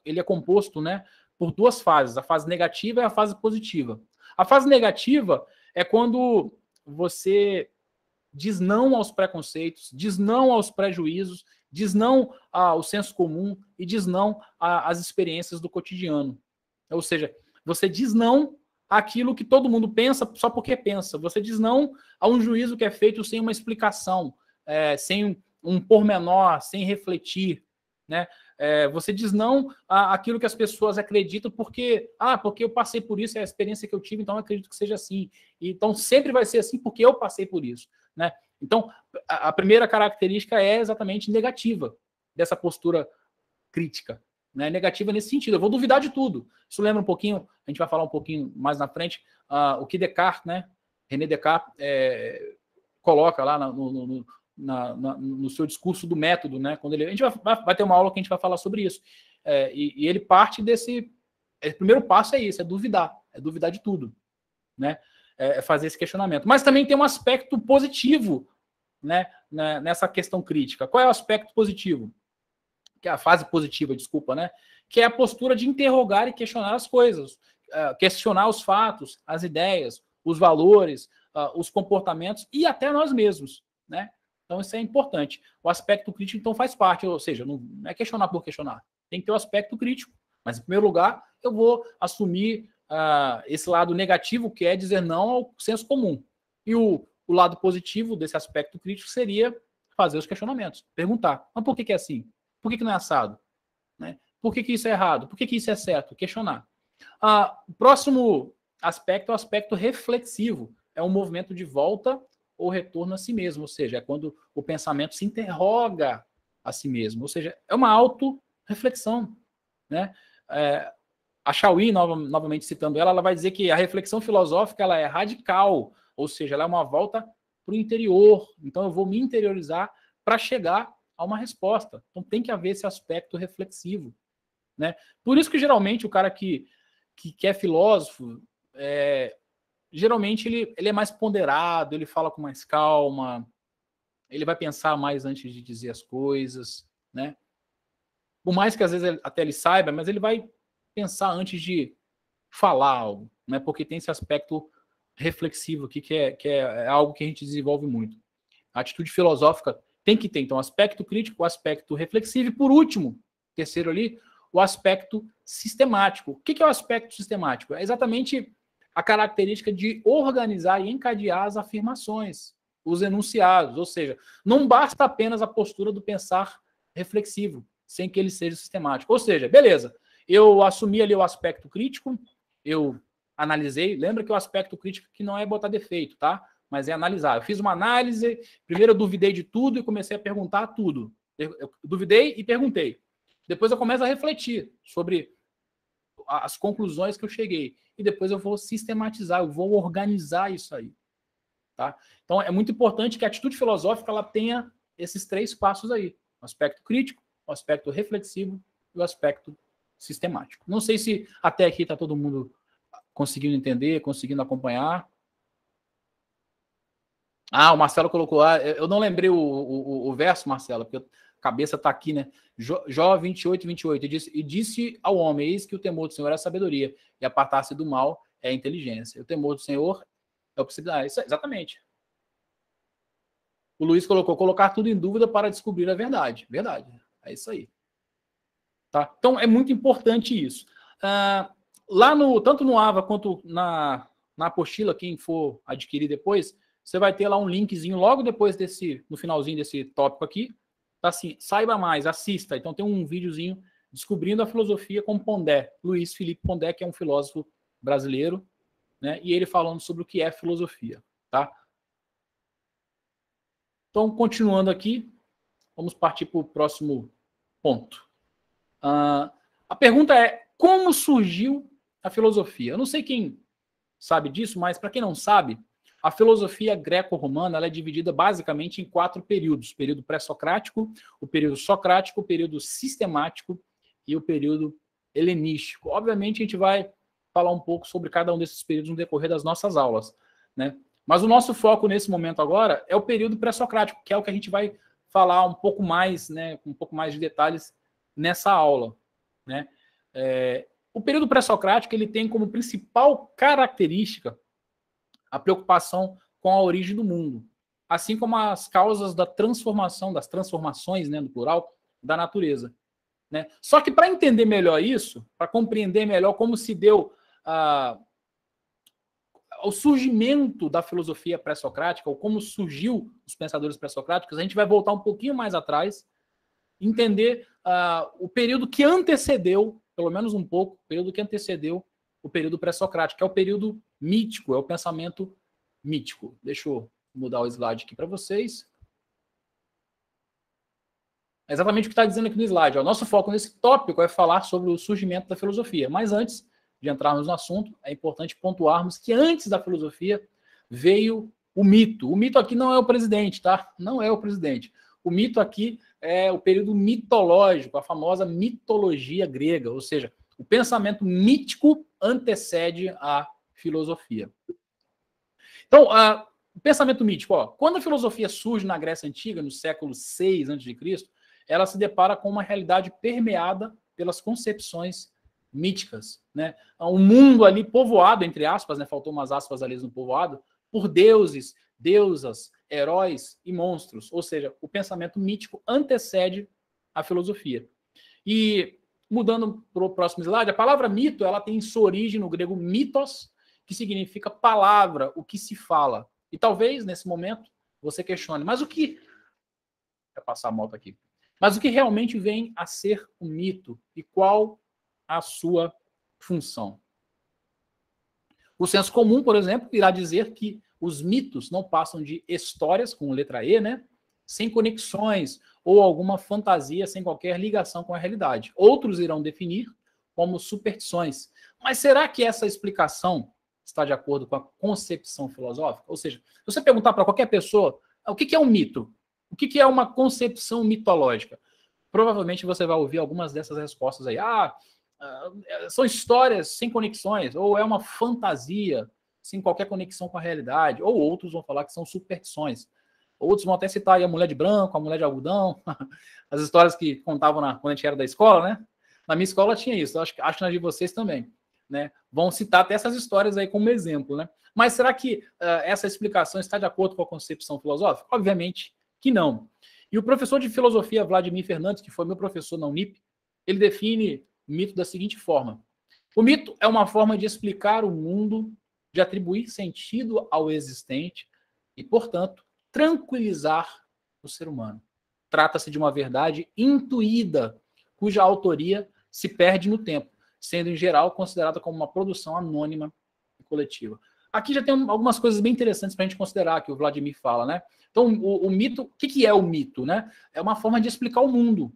ele é composto, né, por 2 fases. A fase negativa e a fase positiva. A fase negativa é quando você diz não aos preconceitos, diz não aos prejuízos, diz não ao senso comum e diz não às experiências do cotidiano. Ou seja, você diz não àquilo que todo mundo pensa só porque pensa. Você diz não a um juízo que é feito sem uma explicação, sem um pormenor, sem refletir, né? Você diz não àquilo que as pessoas acreditam porque eu passei por isso, é a experiência que eu tive, então eu acredito que seja assim. Então sempre vai ser assim porque eu passei por isso, né? Então a primeira característica é exatamente negativa dessa postura crítica, né? Negativa nesse sentido. Eu vou duvidar de tudo. Isso lembra um pouquinho, a gente vai falar um pouquinho mais na frente, o que Descartes, né? René Descartes coloca lá no seu discurso do método, né? Quando a gente vai ter uma aula que a gente vai falar sobre isso. E ele parte desse. O primeiro passo é isso, é duvidar de tudo, né? Fazer esse questionamento. Mas também tem um aspecto positivo, né? Nessa questão crítica. Qual é o aspecto positivo? Que é a fase positiva, desculpa, né? Que é a postura de interrogar e questionar as coisas, questionar os fatos, as ideias, os valores, os comportamentos e até nós mesmos, né? Então isso é importante. O aspecto crítico então faz parte, ou seja, não é questionar por questionar. Tem que ter o aspecto crítico. Mas em primeiro lugar, eu vou assumir esse lado negativo, que é dizer não ao senso comum. E o lado positivo desse aspecto crítico seria fazer os questionamentos, perguntar, mas por que é assim? Por que não é assado? Né? Por que isso é errado? Por que isso é certo? Questionar. O próximo aspecto é o aspecto reflexivo. É um movimento de volta ou retorno a si mesmo. Ou seja, é quando o pensamento se interroga a si mesmo. Ou seja, é uma auto-reflexão. Né? A Chauí, novamente citando ela vai dizer que a reflexão filosófica ela é radical. Ou seja, ela é uma volta para o interior. Então eu vou me interiorizar para chegar a uma resposta. Então tem que haver esse aspecto reflexivo, né? Por isso que geralmente o cara que é filósofo, geralmente ele é mais ponderado, ele fala com mais calma, ele vai pensar mais antes de dizer as coisas, né? Por mais que às vezes até ele saiba, mas ele vai pensar antes de falar algo, né? Porque tem esse aspecto reflexivo aqui que é algo que a gente desenvolve muito. A atitude filosófica tem que ter, então, o aspecto crítico, o aspecto reflexivo e, por último, terceiro ali, o aspecto sistemático. O que é o aspecto sistemático? É exatamente a característica de organizar e encadear as afirmações, os enunciados, ou seja, não basta apenas a postura do pensar reflexivo, sem que ele seja sistemático. Ou seja, beleza, eu assumi ali o aspecto crítico, eu analisei, lembra que o aspecto crítico que não é botar defeito, tá? Mas é analisar. Eu fiz uma análise, primeiro eu duvidei de tudo e comecei a perguntar tudo. Eu duvidei e perguntei. Depois eu começo a refletir sobre as conclusões que eu cheguei. E depois eu vou sistematizar, eu vou organizar isso aí. Tá? Então é muito importante que a atitude filosófica ela tenha esses 3 passos aí. O aspecto crítico, o aspecto reflexivo e o aspecto sistemático. Não sei se até aqui está todo mundo conseguindo entender, conseguindo acompanhar. O Marcelo colocou lá. Eu não lembrei o verso, Marcelo, porque a cabeça está aqui, né? Jó 28, 28. E disse ao homem: eis que o temor do Senhor é a sabedoria, e apartar-se do mal é a inteligência. O temor do Senhor é a possibilidade. Isso, exatamente. O Luiz colocou: colocar tudo em dúvida para descobrir a verdade. Verdade. É isso aí. Tá? Então, é muito importante isso. Lá tanto no AVA quanto na apostila, quem for adquirir depois, você vai ter lá um linkzinho logo depois no finalzinho desse tópico aqui. Tá assim, saiba mais, assista. Então tem um videozinho descobrindo a filosofia com Pondé, Luiz Felipe Pondé, que é um filósofo brasileiro, né? E ele falando sobre o que é filosofia, tá? Então, continuando aqui, vamos partir para o próximo ponto. A pergunta é, como surgiu a filosofia? Eu não sei quem sabe disso, mas para quem não sabe, a filosofia greco-romana ela é dividida basicamente em 4 períodos. O período pré-socrático, o período socrático, o período sistemático e o período helenístico. Obviamente, a gente vai falar um pouco sobre cada um desses períodos no decorrer das nossas aulas, né? Mas o nosso foco nesse momento agora é o período pré-socrático, que é o que a gente vai falar um pouco mais, né, com um pouco mais de detalhes nessa aula, né? O período pré-socrático ele tem como principal característica a preocupação com a origem do mundo, assim como as causas da transformação, das transformações, né, no plural, da natureza, né? Só que para entender melhor isso, para compreender melhor como se deu o surgimento da filosofia pré-socrática, ou como surgiu os pensadores pré-socráticos, a gente vai voltar um pouquinho mais atrás, entender o período que antecedeu, pelo menos um pouco, o período que antecedeu o período pré-socrático, que é o período mítico, é o pensamento mítico. Deixa eu mudar o slide aqui para vocês. É exatamente o que está dizendo aqui no slide. O nosso foco nesse tópico é falar sobre o surgimento da filosofia. Mas antes de entrarmos no assunto, é importante pontuarmos que antes da filosofia veio o mito. O mito aqui não é o presidente, tá? Não é o presidente. O mito aqui é o período mitológico, a famosa mitologia grega, ou seja, o pensamento mítico antecede a filosofia. Então, o pensamento mítico, quando a filosofia surge na Grécia Antiga, no século 6 a.C., ela se depara com uma realidade permeada pelas concepções míticas, né? Um mundo ali povoado, entre aspas, né? Faltou umas aspas ali no povoado, por deuses, deusas, heróis e monstros. Ou seja, o pensamento mítico antecede a filosofia. E, mudando para o próximo slide, a palavra mito ela tem sua origem no grego mitos, que significa palavra, o que se fala. E talvez, nesse momento, você questione, mas o que... Vou passar a moto aqui. Mas o que realmente vem a ser um mito e qual a sua função? O senso comum, por exemplo, irá dizer que os mitos não passam de histórias, com letra E, né? Sem conexões ou alguma fantasia sem qualquer ligação com a realidade. Outros irão definir como superstições. Mas será que essa explicação está de acordo com a concepção filosófica? Ou seja, se você perguntar para qualquer pessoa o que é um mito, o que é uma concepção mitológica, provavelmente você vai ouvir algumas dessas respostas aí. São histórias sem conexões, ou é uma fantasia sem qualquer conexão com a realidade, ou outros vão falar que são superstições. Outros vão até citar aí a mulher de branco, a mulher de algodão, as histórias que contavam quando a gente era da escola, né? Na minha escola tinha isso, acho que na de vocês também, né? Vão citar até essas histórias aí como exemplo, né? Mas será que essa explicação está de acordo com a concepção filosófica? Obviamente que não. E o professor de filosofia, Vladimir Fernandes, que foi meu professor na Unip, ele define o mito da seguinte forma: o mito é uma forma de explicar o mundo, de atribuir sentido ao existente e, portanto, tranquilizar o ser humano. Trata-se de uma verdade intuída, cuja autoria se perde no tempo, sendo, em geral, considerada como uma produção anônima e coletiva. Aqui já tem algumas coisas bem interessantes para a gente considerar, que o Vladimir fala, né? Então, o mito, o que é o mito, né? É uma forma de explicar o mundo.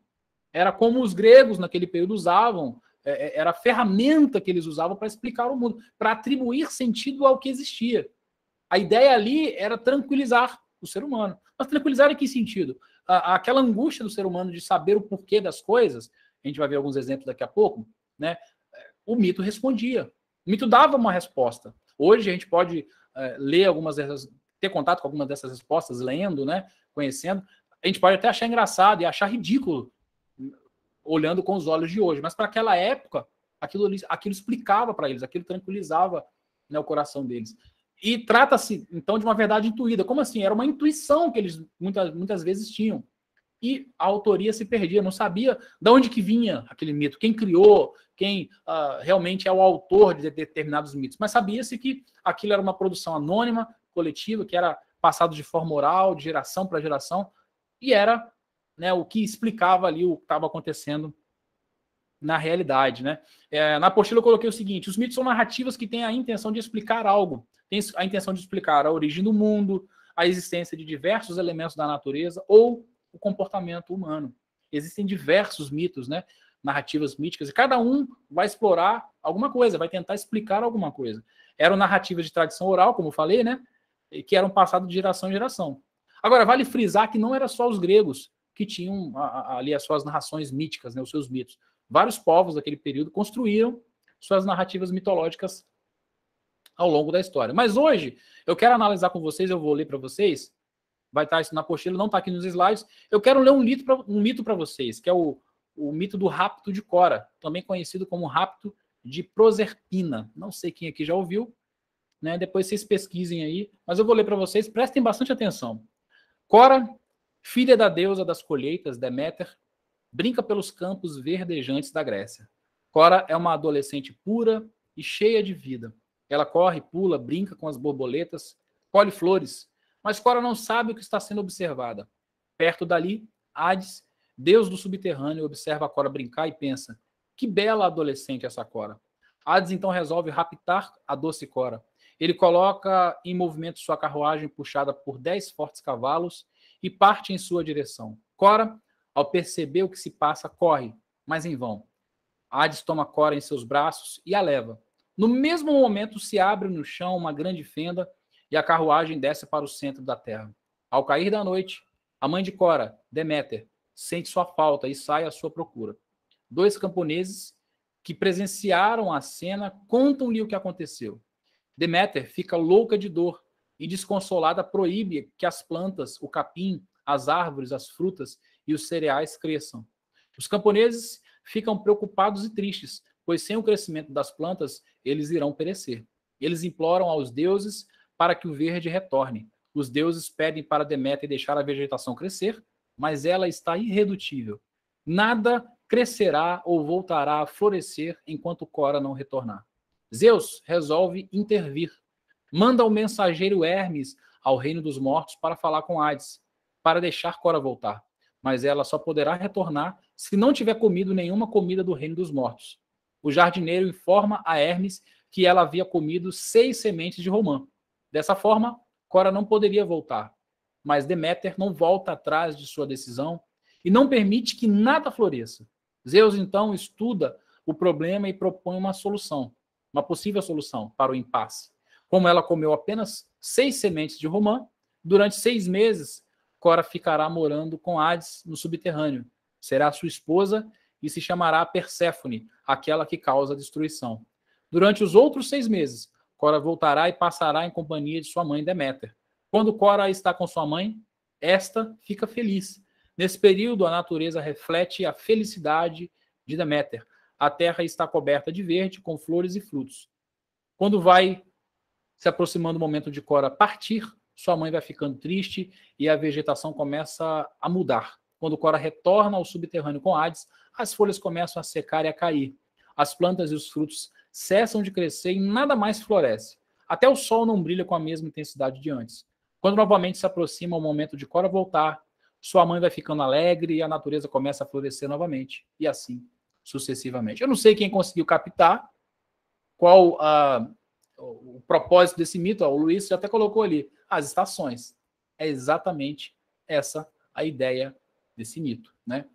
Era como os gregos, naquele período, usavam, era a ferramenta que eles usavam para explicar o mundo, para atribuir sentido ao que existia. A ideia ali era tranquilizar o ser humano. Mas tranquilizar em que sentido? Aquela angústia do ser humano de saber o porquê das coisas, a gente vai ver alguns exemplos daqui a pouco, né? O mito respondia. O mito dava uma resposta. Hoje a gente pode ler algumas dessas, ter contato com algumas dessas respostas, lendo, né? Conhecendo. A gente pode até achar engraçado e achar ridículo, olhando com os olhos de hoje. Mas para aquela época, aquilo explicava para eles, aquilo tranquilizava, né, o coração deles. E trata-se, então, de uma verdade intuída. Como assim? Era uma intuição que eles muitas vezes tinham. e a autoria se perdia, não sabia de onde que vinha aquele mito, quem criou, quem realmente é o autor de determinados mitos, mas sabia-se que aquilo era uma produção anônima, coletiva, que era passado de forma oral, de geração para geração, e era, né, o que explicava ali o que estava acontecendo na realidade, né? Na apostila eu coloquei o seguinte: os mitos são narrativas que têm a intenção de explicar algo, têm a intenção de explicar a origem do mundo, a existência de diversos elementos da natureza ou o comportamento humano. Existem diversos mitos, né? Narrativas míticas, e cada um vai explorar alguma coisa, vai tentar explicar alguma coisa. Eram narrativas de tradição oral, como eu falei, né? Que eram passadas de geração em geração. Agora, vale frisar que não era só os gregos que tinham ali as suas narrações míticas, né? Os seus mitos. Vários povos daquele período construíram suas narrativas mitológicas ao longo da história. Mas hoje, eu quero analisar com vocês, eu vou ler para vocês, vai estar isso na apostila, não está aqui nos slides, eu quero ler um mito para vocês, que é o mito do rapto de Cora, também conhecido como rapto de Proserpina. Não sei quem aqui já ouviu, né? Depois vocês pesquisem aí, mas eu vou ler para vocês, prestem bastante atenção. Cora, filha da deusa das colheitas, Deméter, brinca pelos campos verdejantes da Grécia. Cora é uma adolescente pura e cheia de vida. Ela corre, pula, brinca com as borboletas, colhe flores, mas Cora não sabe o que está sendo observada. Perto dali, Hades, deus do subterrâneo, observa a Cora brincar e pensa: que bela adolescente essa Cora. Hades então resolve raptar a doce Cora. Ele coloca em movimento sua carruagem puxada por 10 fortes cavalos e parte em sua direção. Cora, ao perceber o que se passa, corre, mas em vão. Hades toma Cora em seus braços e a leva. No mesmo momento, se abre no chão uma grande fenda e a carruagem desce para o centro da terra. Ao cair da noite, a mãe de Cora, Deméter, sente sua falta e sai à sua procura. 2 camponeses que presenciaram a cena contam-lhe o que aconteceu. Deméter fica louca de dor e desconsolada proíbe que as plantas, o capim, as árvores, as frutas e os cereais cresçam. Os camponeses ficam preocupados e tristes, pois sem o crescimento das plantas, eles irão perecer. Eles imploram aos deuses para que o verde retorne. Os deuses pedem para Deméter deixar a vegetação crescer, mas ela está irredutível. Nada crescerá ou voltará a florescer enquanto Cora não retornar. Zeus resolve intervir. Manda o mensageiro Hermes ao reino dos mortos para falar com Hades, para deixar Cora voltar. Mas ela só poderá retornar se não tiver comido nenhuma comida do reino dos mortos. O jardineiro informa a Hermes que ela havia comido 6 sementes de romã. Dessa forma, Cora não poderia voltar. Mas Deméter não volta atrás de sua decisão e não permite que nada floresça. Zeus, então, estuda o problema e propõe uma solução, uma possível solução para o impasse. Como ela comeu apenas 6 sementes de romã, durante 6 meses, Cora ficará morando com Hades no subterrâneo. Será sua esposa e se chamará Perséfone, aquela que causa a destruição. Durante os outros 6 meses, Cora voltará e passará em companhia de sua mãe Deméter. Quando Cora está com sua mãe, esta fica feliz. Nesse período, a natureza reflete a felicidade de Deméter. A terra está coberta de verde, com flores e frutos. Quando vai se aproximando o momento de Cora partir, sua mãe vai ficando triste e a vegetação começa a mudar. Quando Cora retorna ao subterrâneo com Hades, as folhas começam a secar e a cair. As plantas e os frutos cessam de crescer e nada mais floresce. Até o sol não brilha com a mesma intensidade de antes. Quando novamente se aproxima o momento de Cora voltar, sua mãe vai ficando alegre e a natureza começa a florescer novamente. E assim sucessivamente. Eu não sei quem conseguiu captar qual o propósito desse mito. O Luiz já até colocou ali, as estações. É exatamente essa a ideia desse mito, né?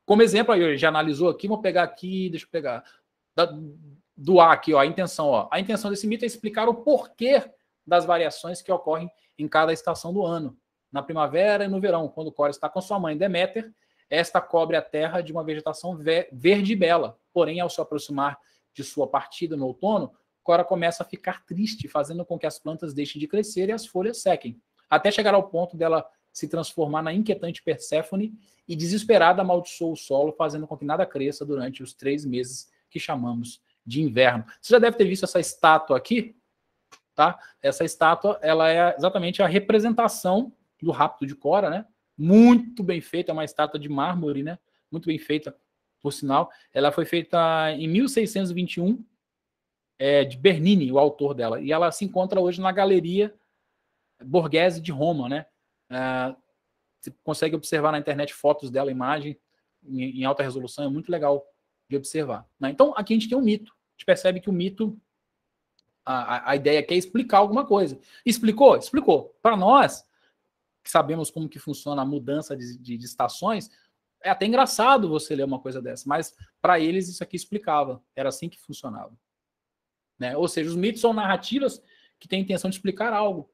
Como exemplo, aí já analisou aqui, vou pegar aqui, deixa eu pegar, do A aqui, ó, a intenção. Ó. A intenção desse mito é explicar o porquê das variações que ocorrem em cada estação do ano. Na primavera e no verão, quando Cora está com sua mãe Deméter, esta cobre a terra de uma vegetação verde e bela. Porém, ao se aproximar de sua partida no outono, Cora começa a ficar triste, fazendo com que as plantas deixem de crescer e as folhas sequem, até chegar ao ponto dela se transformar na inquietante Perséfone e, desesperada, amaldiçoa o solo, fazendo com que nada cresça durante os 3 meses que chamamos de inverno. Você já deve ter visto essa estátua aqui, tá? Essa estátua, ela é exatamente a representação do rapto de Cora, né? muito bem feita, é uma estátua de mármore, né? Muito bem feita, por sinal. Ela foi feita em 1621, de Bernini, o autor dela, e ela se encontra hoje na Galeria Borghese de Roma, né? Você consegue observar na internet fotos dela, imagem em alta resolução, é muito legal de observar, né? Então, aqui a gente tem um mito. A gente percebe que o mito, a ideia aqui é explicar alguma coisa. Explicou? Explicou. Para nós, que sabemos como que funciona a mudança de estações, é até engraçado você ler uma coisa dessa, mas para eles isso aqui explicava. Era assim que funcionava, né? Ou seja, os mitos são narrativas que têm a intenção de explicar algo.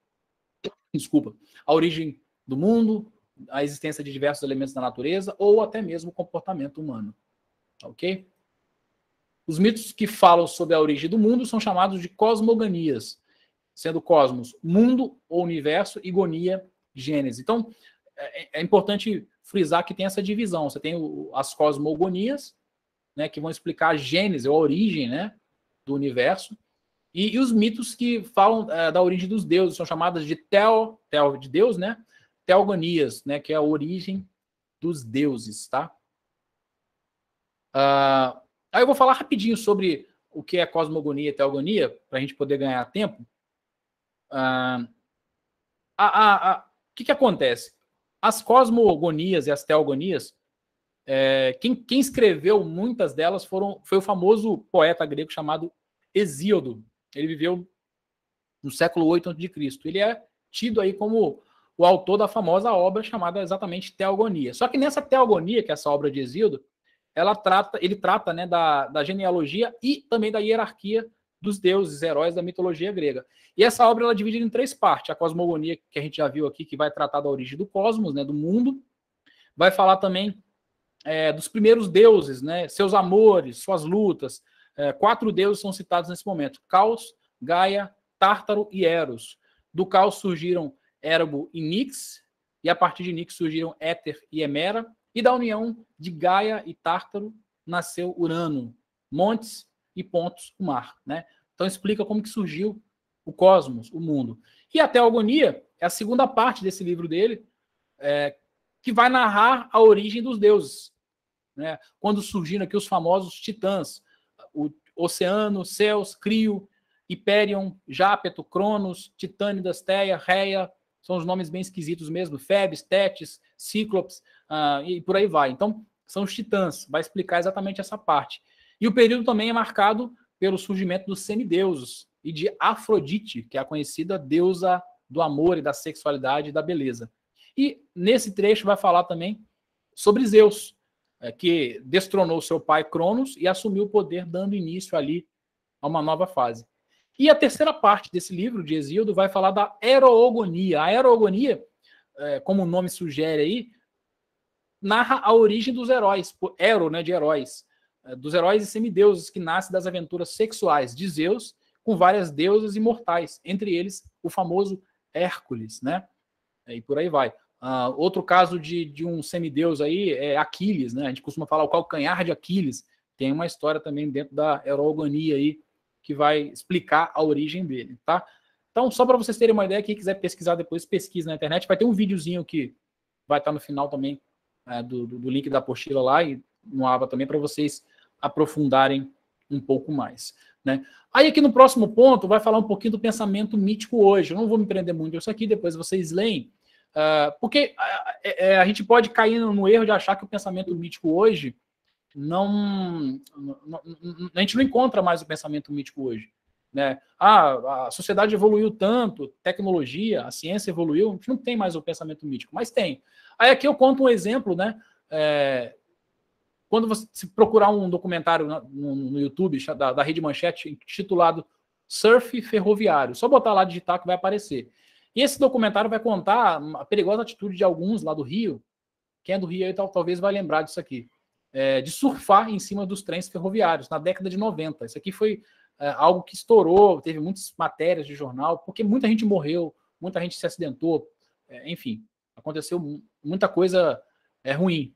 Desculpa. A origem do mundo, a existência de diversos elementos da natureza ou até mesmo o comportamento humano. Ok? Os mitos que falam sobre a origem do mundo são chamados de cosmoganias, sendo cosmos mundo ou universo e gonia gênese. Então, é importante frisar que tem essa divisão. Você tem as cosmogonias, né, que vão explicar a gênese, ou a origem, né, do universo, e os mitos que falam da origem dos deuses, são chamadas de teo de Deus, né, teogonias, né, que é a origem dos deuses, tá? Aí eu vou falar rapidinho sobre o que é cosmogonia e teogonia, para a gente poder ganhar tempo. O que acontece? As cosmogonias e as teogonias, quem escreveu muitas delas foi o famoso poeta grego chamado Hesíodo. Ele viveu no século 8 a.C. Ele é tido aí como o autor da famosa obra chamada exatamente Teogonia. Só que nessa Teogonia, que é essa obra de Hesíodo, ele trata, né, da genealogia e também da hierarquia dos deuses, heróis da mitologia grega. E essa obra ela é dividida em 3 partes. A cosmogonia, que a gente já viu aqui, que vai tratar da origem do cosmos, né, do mundo. Vai falar também dos primeiros deuses, né, seus amores, suas lutas. 4 deuses são citados nesse momento: Caos, Gaia, Tártaro e Eros. Do Caos surgiram Érebo e Nix, e a partir de Nix surgiram Éter e Hemera, e da união de Gaia e Tártaro nasceu Urano, montes e pontos, o mar, né? Então explica como que surgiu o cosmos, o mundo. E a Teogonia é a segunda parte desse livro dele, que vai narrar a origem dos deuses, né? Quando surgiram aqui os famosos titãs, o Oceano, Ceus, Crio, Hiperion, Jápeto, Cronos, Titânidas, Teia, Reia, são os nomes bem esquisitos mesmo, Febes, Tétis, Cíclopes, e por aí vai. Então, são os titãs, vai explicar exatamente essa parte. E o período também é marcado pelo surgimento dos semideuses e de Afrodite, que é a conhecida deusa do amor e da sexualidade e da beleza. E nesse trecho vai falar também sobre Zeus, que destronou seu pai Cronos e assumiu o poder, dando início ali a uma nova fase. E a terceira parte desse livro, de Hesíodo, vai falar da Erogonia. A Erogonia, como o nome sugere aí, narra a origem dos heróis, Ero, né, de heróis, dos heróis e semideuses que nascem das aventuras sexuais de Zeus com várias deusas imortais, entre eles o famoso Hércules, né? E por aí vai. Outro caso de um semideus aí é Aquiles, né? A gente costuma falar o calcanhar de Aquiles. Tem uma história também dentro da Erogonia aí que vai explicar a origem dele, tá? Então, só para vocês terem uma ideia, quem quiser pesquisar depois, pesquisa na internet. Vai ter um videozinho que vai estar no final também do link da apostila lá e no aba também, para vocês aprofundarem um pouco mais, né? Aí aqui no próximo ponto vai falar um pouquinho do pensamento mítico hoje. Eu não vou me prender muito nisso aqui, depois vocês leem, porque a gente pode cair no erro de achar que o pensamento mítico hoje a gente não encontra mais o pensamento mítico hoje, né? A sociedade evoluiu tanto, tecnologia, a ciência evoluiu, a gente não tem mais o pensamento mítico, mas tem. Aí aqui eu conto um exemplo, né? Quando você procurar um documentário no YouTube da Rede Manchete intitulado Surf Ferroviário, só botar lá, digitar, que vai aparecer. E esse documentário vai contar a perigosa atitude de alguns lá do Rio. Quem é do Rio aí talvez vai lembrar disso aqui. De surfar em cima dos trens ferroviários, na década de 90. Isso aqui foi algo que estourou, teve muitas matérias de jornal, porque muita gente morreu, muita gente se acidentou, enfim, aconteceu muita coisa ruim.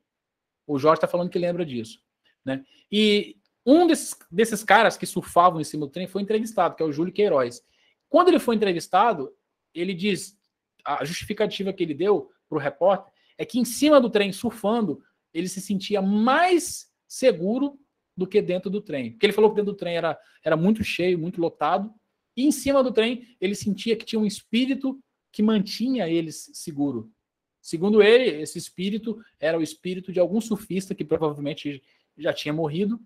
O Jorge está falando que lembra disso, né? E um desses caras que surfavam em cima do trem foi entrevistado, que é o Júlio Queiroz. Quando ele foi entrevistado, ele diz, a justificativa que ele deu para o repórter é que em cima do trem, surfando, ele se sentia mais seguro do que dentro do trem. Porque ele falou que dentro do trem era muito cheio, muito lotado, e em cima do trem ele sentia que tinha um espírito que mantinha ele seguro. Segundo ele, esse espírito era o espírito de algum surfista que provavelmente já tinha morrido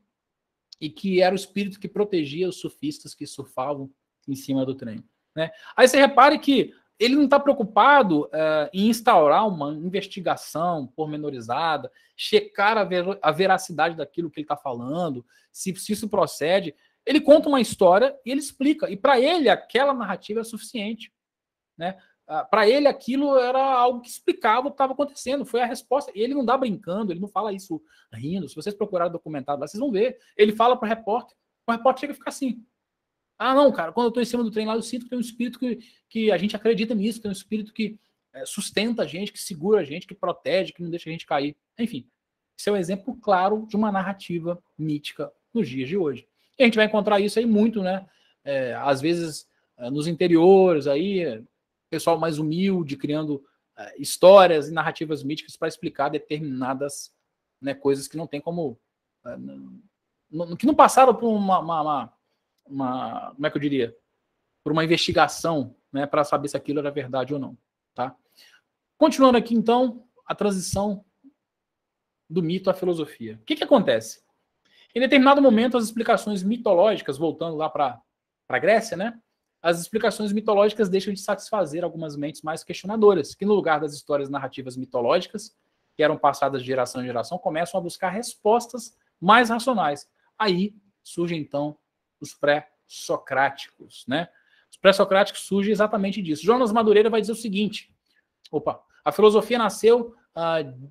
e que era o espírito que protegia os surfistas que surfavam em cima do trem. Né? Aí você repare que ele não está preocupado em instaurar uma investigação pormenorizada, checar a veracidade daquilo que ele está falando, se isso procede. Ele conta uma história e ele explica. E para ele, aquela narrativa é suficiente. Né? Para ele, aquilo era algo que explicava o que estava acontecendo. Foi a resposta. E ele não dá brincando, ele não fala isso rindo. Se vocês procurarem o documentário lá, vocês vão ver. Ele fala para o repórter chega a ficar assim. Ah, não, cara, quando eu estou em cima do trem lá, eu sinto que tem um espírito que a gente acredita nisso, tem um espírito que sustenta a gente, que segura a gente, que protege, que não deixa a gente cair. Enfim, esse é um exemplo claro de uma narrativa mítica nos dias de hoje. E a gente vai encontrar isso aí muito, né? Às vezes, nos interiores, aí, pessoal mais humilde, criando histórias e narrativas míticas para explicar determinadas, né, coisas que não tem como... que não passaram por como é que eu diria? Por uma investigação, né, para saber se aquilo era verdade ou não. Tá? Continuando aqui, então, a transição do mito à filosofia. O que acontece? Em determinado momento, as explicações mitológicas, voltando lá para a Grécia, né, as explicações mitológicas deixam de satisfazer algumas mentes mais questionadoras, que no lugar das histórias narrativas mitológicas, que eram passadas de geração em geração, começam a buscar respostas mais racionais. Aí surge, então, os pré-socráticos, né? Os pré-socráticos surgem exatamente disso. Jonas Madureira vai dizer o seguinte: a filosofia nasceu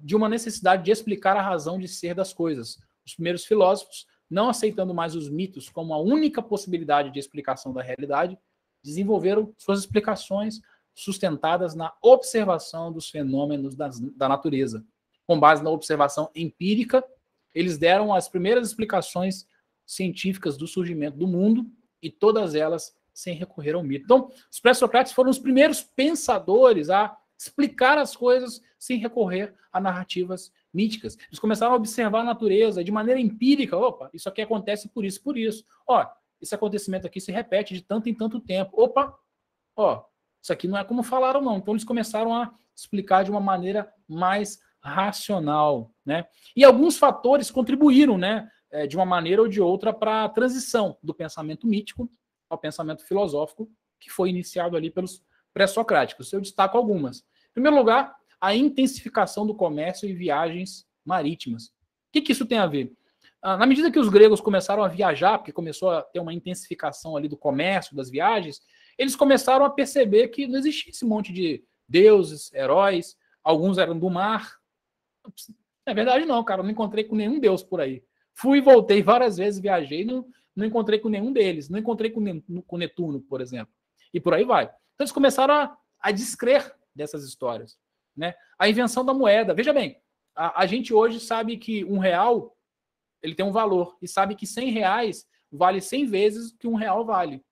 de uma necessidade de explicar a razão de ser das coisas. Os primeiros filósofos, não aceitando mais os mitos como a única possibilidade de explicação da realidade, desenvolveram suas explicações sustentadas na observação dos fenômenos da natureza. Com base na observação empírica, eles deram as primeiras explicações científicas do surgimento do mundo, e todas elas sem recorrer ao mito. Então, os pré-socráticos foram os primeiros pensadores a explicar as coisas sem recorrer a narrativas míticas. Eles começaram a observar a natureza de maneira empírica. Opa, isso aqui acontece por isso, por isso. Ó, esse acontecimento aqui se repete de tanto em tanto tempo. Opa, ó, isso aqui não é como falaram, não. Então, eles começaram a explicar de uma maneira mais racional, né? E alguns fatores contribuíram, né, de uma maneira ou de outra, para a transição do pensamento mítico ao pensamento filosófico, que foi iniciado ali pelos pré-socráticos. Eu destaco algumas. Em primeiro lugar, a intensificação do comércio e viagens marítimas. O que isso tem a ver? Na medida que os gregos começaram a viajar, porque começou a ter uma intensificação ali do comércio, das viagens, eles começaram a perceber que não existia esse monte de deuses, heróis, alguns eram do mar. Na verdade, não, cara, eu não encontrei com nenhum deus por aí. Fui e voltei várias vezes, viajei, não encontrei com nenhum deles. Não encontrei com Netuno, por exemplo. E por aí vai. Então eles começaram a descrer dessas histórias. Né? A invenção da moeda. Veja bem, a gente hoje sabe que R$1 ele tem um valor. E sabe que R$100 vale 100 vezes o que R$1 vale.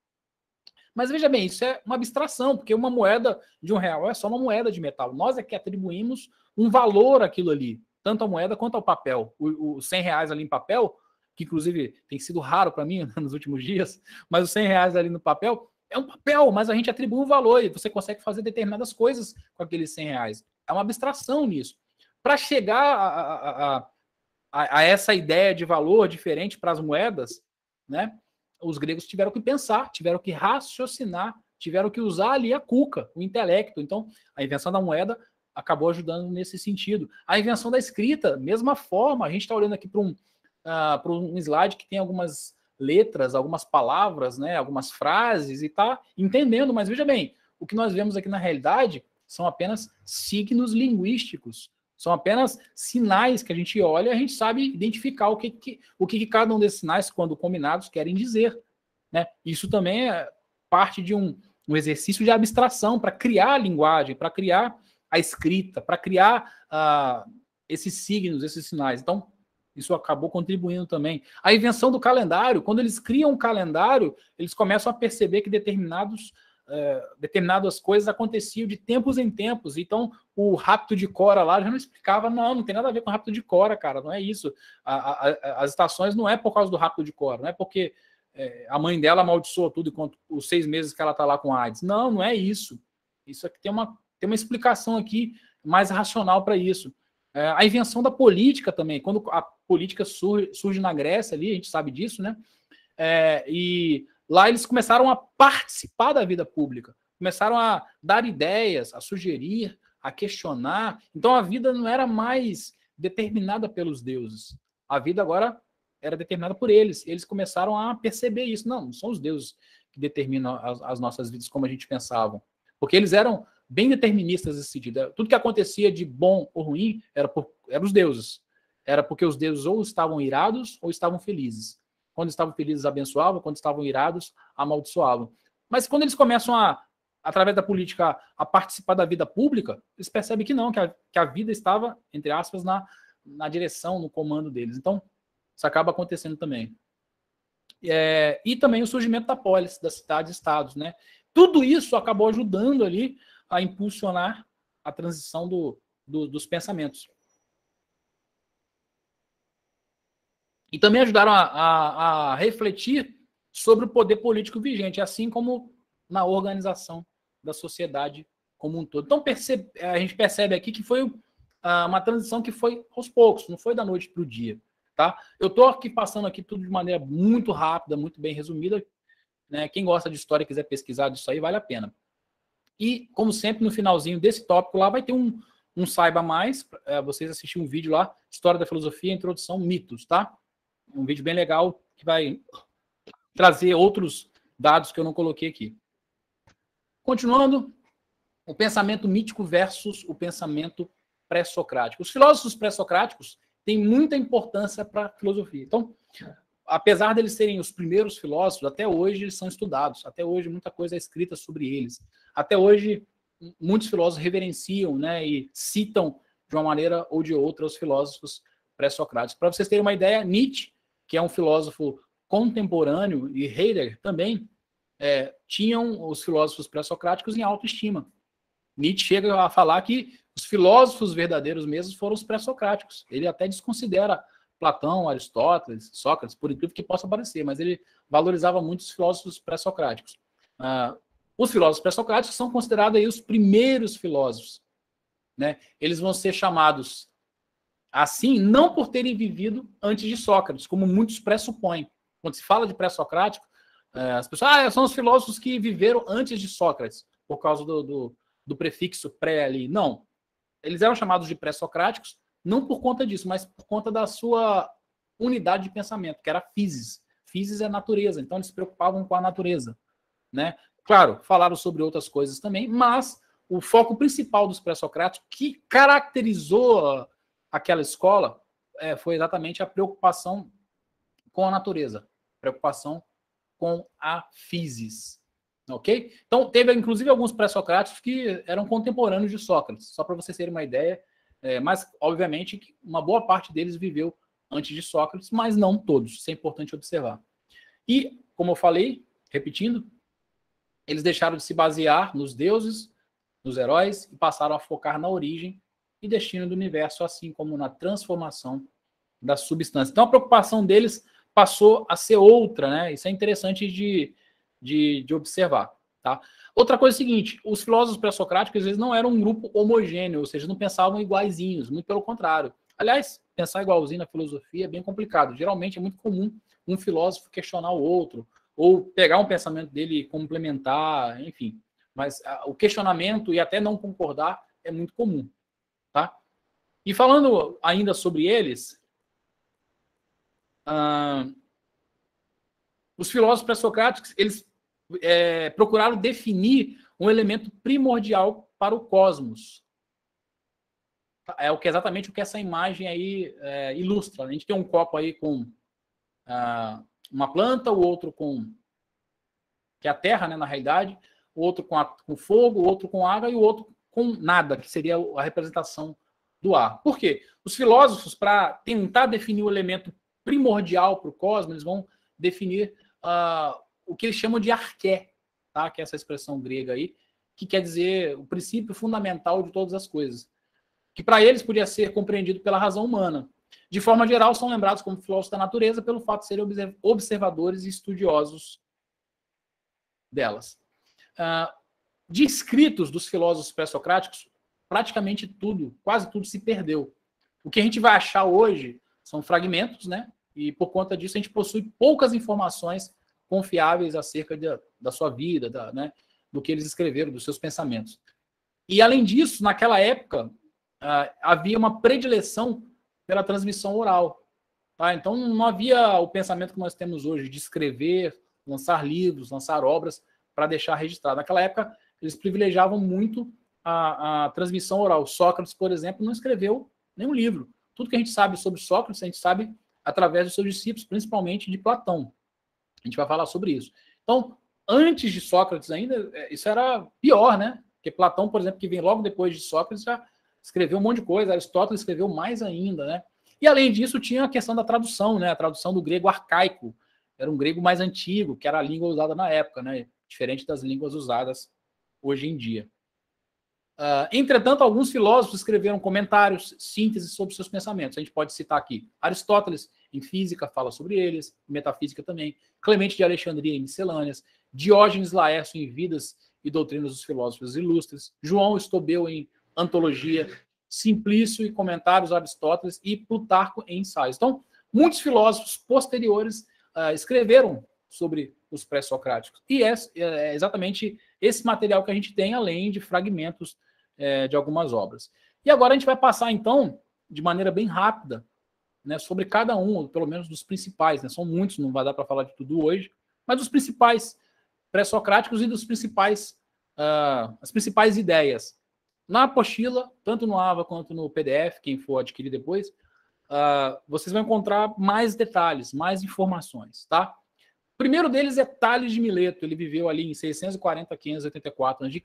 Mas veja bem, isso é uma abstração, porque uma moeda de R$1 é só uma moeda de metal. Nós é que atribuímos um valor àquilo ali, tanto à moeda quanto ao papel. Os R$100 ali em papel, que inclusive tem sido raro para mim nos últimos dias, mas os R$100 ali no papel é um papel, mas a gente atribui um valor e você consegue fazer determinadas coisas com aqueles R$100. É uma abstração nisso. Para chegar a essa ideia de valor diferente para as moedas, né, os gregos tiveram que pensar, tiveram que raciocinar, tiveram que usar ali a cuca, o intelecto. Então, a invenção da moeda acabou ajudando nesse sentido. A invenção da escrita, mesma forma. A gente está olhando aqui para um slide que tem algumas letras, algumas palavras, né, algumas frases, e está entendendo. Mas veja bem, o que nós vemos aqui na realidade são apenas signos linguísticos. São apenas sinais que a gente olha e a gente sabe identificar o que cada um desses sinais, quando combinados, querem dizer. Né? Isso também é parte de um exercício de abstração para criar a linguagem, para criar a escrita, para criar esses signos, esses sinais. Então, isso acabou contribuindo também. A invenção do calendário, quando eles criam um calendário, eles começam a perceber que determinados determinadas coisas aconteciam de tempos em tempos. Então, o rapto de Cora lá já não explicava, não tem nada a ver com o rapto de Cora, cara, não é isso. As estações não é por causa do rapto de Cora, não é porque a mãe dela amaldiçoou tudo enquanto os 6 meses que ela está lá com AIDS. Não, não é isso. Isso aqui tem uma explicação aqui mais racional para isso. A invenção da política também, quando a política surge na Grécia ali, a gente sabe disso, né? E lá eles começaram a participar da vida pública, começaram a dar ideias, a sugerir, a questionar. Então a vida não era mais determinada pelos deuses. A vida agora era determinada por eles. Eles começaram a perceber isso. Não são os deuses que determinam as nossas vidas como a gente pensava. Porque eles eram bem deterministas nesse sentido. Tudo que acontecia de bom ou ruim era os deuses. Era porque os deuses ou estavam irados ou estavam felizes. Quando estavam felizes, abençoavam. Quando estavam irados, amaldiçoavam. Mas quando eles começam através da política, a participar da vida pública, eles percebem que não, que a vida estava, entre aspas, na direção, no comando deles. Então, isso acaba acontecendo também. E também o surgimento da polis, das cidades-estados, né? Tudo isso acabou ajudando ali a impulsionar a transição dos pensamentos. E também ajudaram a refletir sobre o poder político vigente, assim como na organização da sociedade como um todo. Então, a gente percebe aqui que foi uma transição que foi aos poucos, não foi da noite para o dia. Tá? Eu estou aqui passando aqui tudo de maneira muito rápida, muito bem resumida. Né? Quem gosta de história e quiser pesquisar disso aí, vale a pena. E, como sempre, no finalzinho desse tópico lá, vai ter um Saiba Mais, vocês assistirem um vídeo lá, História da Filosofia, Introdução, Mitos, tá? Um vídeo bem legal que vai trazer outros dados que eu não coloquei aqui. Continuando, o pensamento mítico versus o pensamento pré-socrático. Os filósofos pré-socráticos têm muita importância para a filosofia. Então, apesar deles serem os primeiros filósofos, até hoje eles são estudados, até hoje muita coisa é escrita sobre eles. Até hoje, muitos filósofos reverenciam, né, e citam de uma maneira ou de outra os filósofos pré-socráticos. Para vocês terem uma ideia, Nietzsche, que é um filósofo contemporâneo, e Heidegger também, tinham os filósofos pré-socráticos em autoestima. Nietzsche chega a falar que os filósofos verdadeiros mesmos foram os pré-socráticos. Ele até desconsidera Platão, Aristóteles, Sócrates, por incrível que possa parecer, mas ele valorizava muito os filósofos pré-socráticos. Os filósofos pré-socráticos são considerados aí os primeiros filósofos. Né? Eles vão ser chamados assim, não por terem vivido antes de Sócrates, como muitos pressupõem. Quando se fala de pré-socrático, as pessoas, são os filósofos que viveram antes de Sócrates, por causa do prefixo pré ali. Não. Eles eram chamados de pré-socráticos, não por conta disso, mas por conta da sua unidade de pensamento, que era a physis. Physis é natureza, então eles se preocupavam com a natureza. Né? Claro, falaram sobre outras coisas também, mas o foco principal dos pré-socráticos, que caracterizou aquela escola, foi exatamente a preocupação com a natureza, preocupação com a physis. Ok? Então, teve inclusive alguns pré-socráticos que eram contemporâneos de Sócrates, só para vocês terem uma ideia, mas, obviamente, uma boa parte deles viveu antes de Sócrates, mas não todos, isso é importante observar. E, como eu falei, repetindo, eles deixaram de se basear nos deuses, nos heróis, e passaram a focar na origem e destino do universo, assim como na transformação da substância. Então, a preocupação deles passou a ser outra, né? Isso é interessante de observar, tá? Outra coisa é a seguinte, os filósofos pré-socráticos, eles não eram um grupo homogêneo, ou seja, não pensavam iguaizinhos, muito pelo contrário. Aliás, pensar igualzinho na filosofia é bem complicado. Geralmente é muito comum um filósofo questionar o outro, ou pegar um pensamento dele e complementar, enfim. Mas o questionamento e até não concordar é muito comum, tá? E falando ainda sobre eles, os filósofos pré-socráticos, eles procuraram definir um elemento primordial para o cosmos. É exatamente o que essa imagem aí ilustra. A gente tem um copo aí com uma planta, o outro que é a terra, né, na realidade, o outro com fogo, o outro com água e o outro com nada, que seria a representação do ar. Por quê? Os filósofos, para tentar definir o elemento primordial para o cosmos, eles vão definir o que eles chamam de arqué. tá? Que é essa expressão grega aí, que quer dizer o princípio fundamental de todas as coisas, que para eles podia ser compreendido pela razão humana. De forma geral, são lembrados como filósofos da natureza pelo fato de serem observadores e estudiosos delas. De escritos dos filósofos pré-socráticos, praticamente tudo, quase tudo se perdeu. O que a gente vai achar hoje são fragmentos, né? E por conta disso a gente possui poucas informações confiáveis acerca da sua vida, né? Do que eles escreveram, dos seus pensamentos. E além disso, naquela época, havia uma predileção pela transmissão oral. Tá? Então não havia o pensamento que nós temos hoje de escrever, lançar livros, lançar obras para deixar registrado. Naquela época, eles privilegiavam muito a transmissão oral. Sócrates, por exemplo, não escreveu nenhum livro. Tudo que a gente sabe sobre Sócrates, a gente sabe através dos seus discípulos, principalmente de Platão. A gente vai falar sobre isso. Então, antes de Sócrates ainda, isso era pior, né? Porque Platão, por exemplo, que vem logo depois de Sócrates, já escreveu um monte de coisa. Aristóteles escreveu mais ainda, né? E, além disso, tinha a questão da tradução, né? A tradução do grego arcaico. Era um grego mais antigo, que era a língua usada na época, né? Diferente das línguas usadas hoje em dia. Entretanto, alguns filósofos escreveram comentários, síntese sobre seus pensamentos. A gente pode citar aqui Aristóteles, em física, fala sobre eles, em metafísica também, Clemente de Alexandria, em miscelâneas, Diógenes Laércio, em Vidas e Doutrinas dos Filósofos Ilustres, João Estobeu, em Antologia, Simplício e Comentários a Aristóteles e Plutarco em Ensaios. Então, muitos filósofos posteriores escreveram sobre os pré-socráticos. E é exatamente esse material que a gente tem, além de fragmentos de algumas obras. E agora a gente vai passar, então, de maneira bem rápida, né, sobre cada um, pelo menos dos principais, né? São muitos, não vai dar para falar de tudo hoje, mas dos principais pré-socráticos e dos principais, as principais ideias. Na apostila, tanto no AVA quanto no PDF, quem for adquirir depois, vocês vão encontrar mais detalhes, mais informações, tá? O primeiro deles é Tales de Mileto. Ele viveu ali em 640 a 584 a.C.,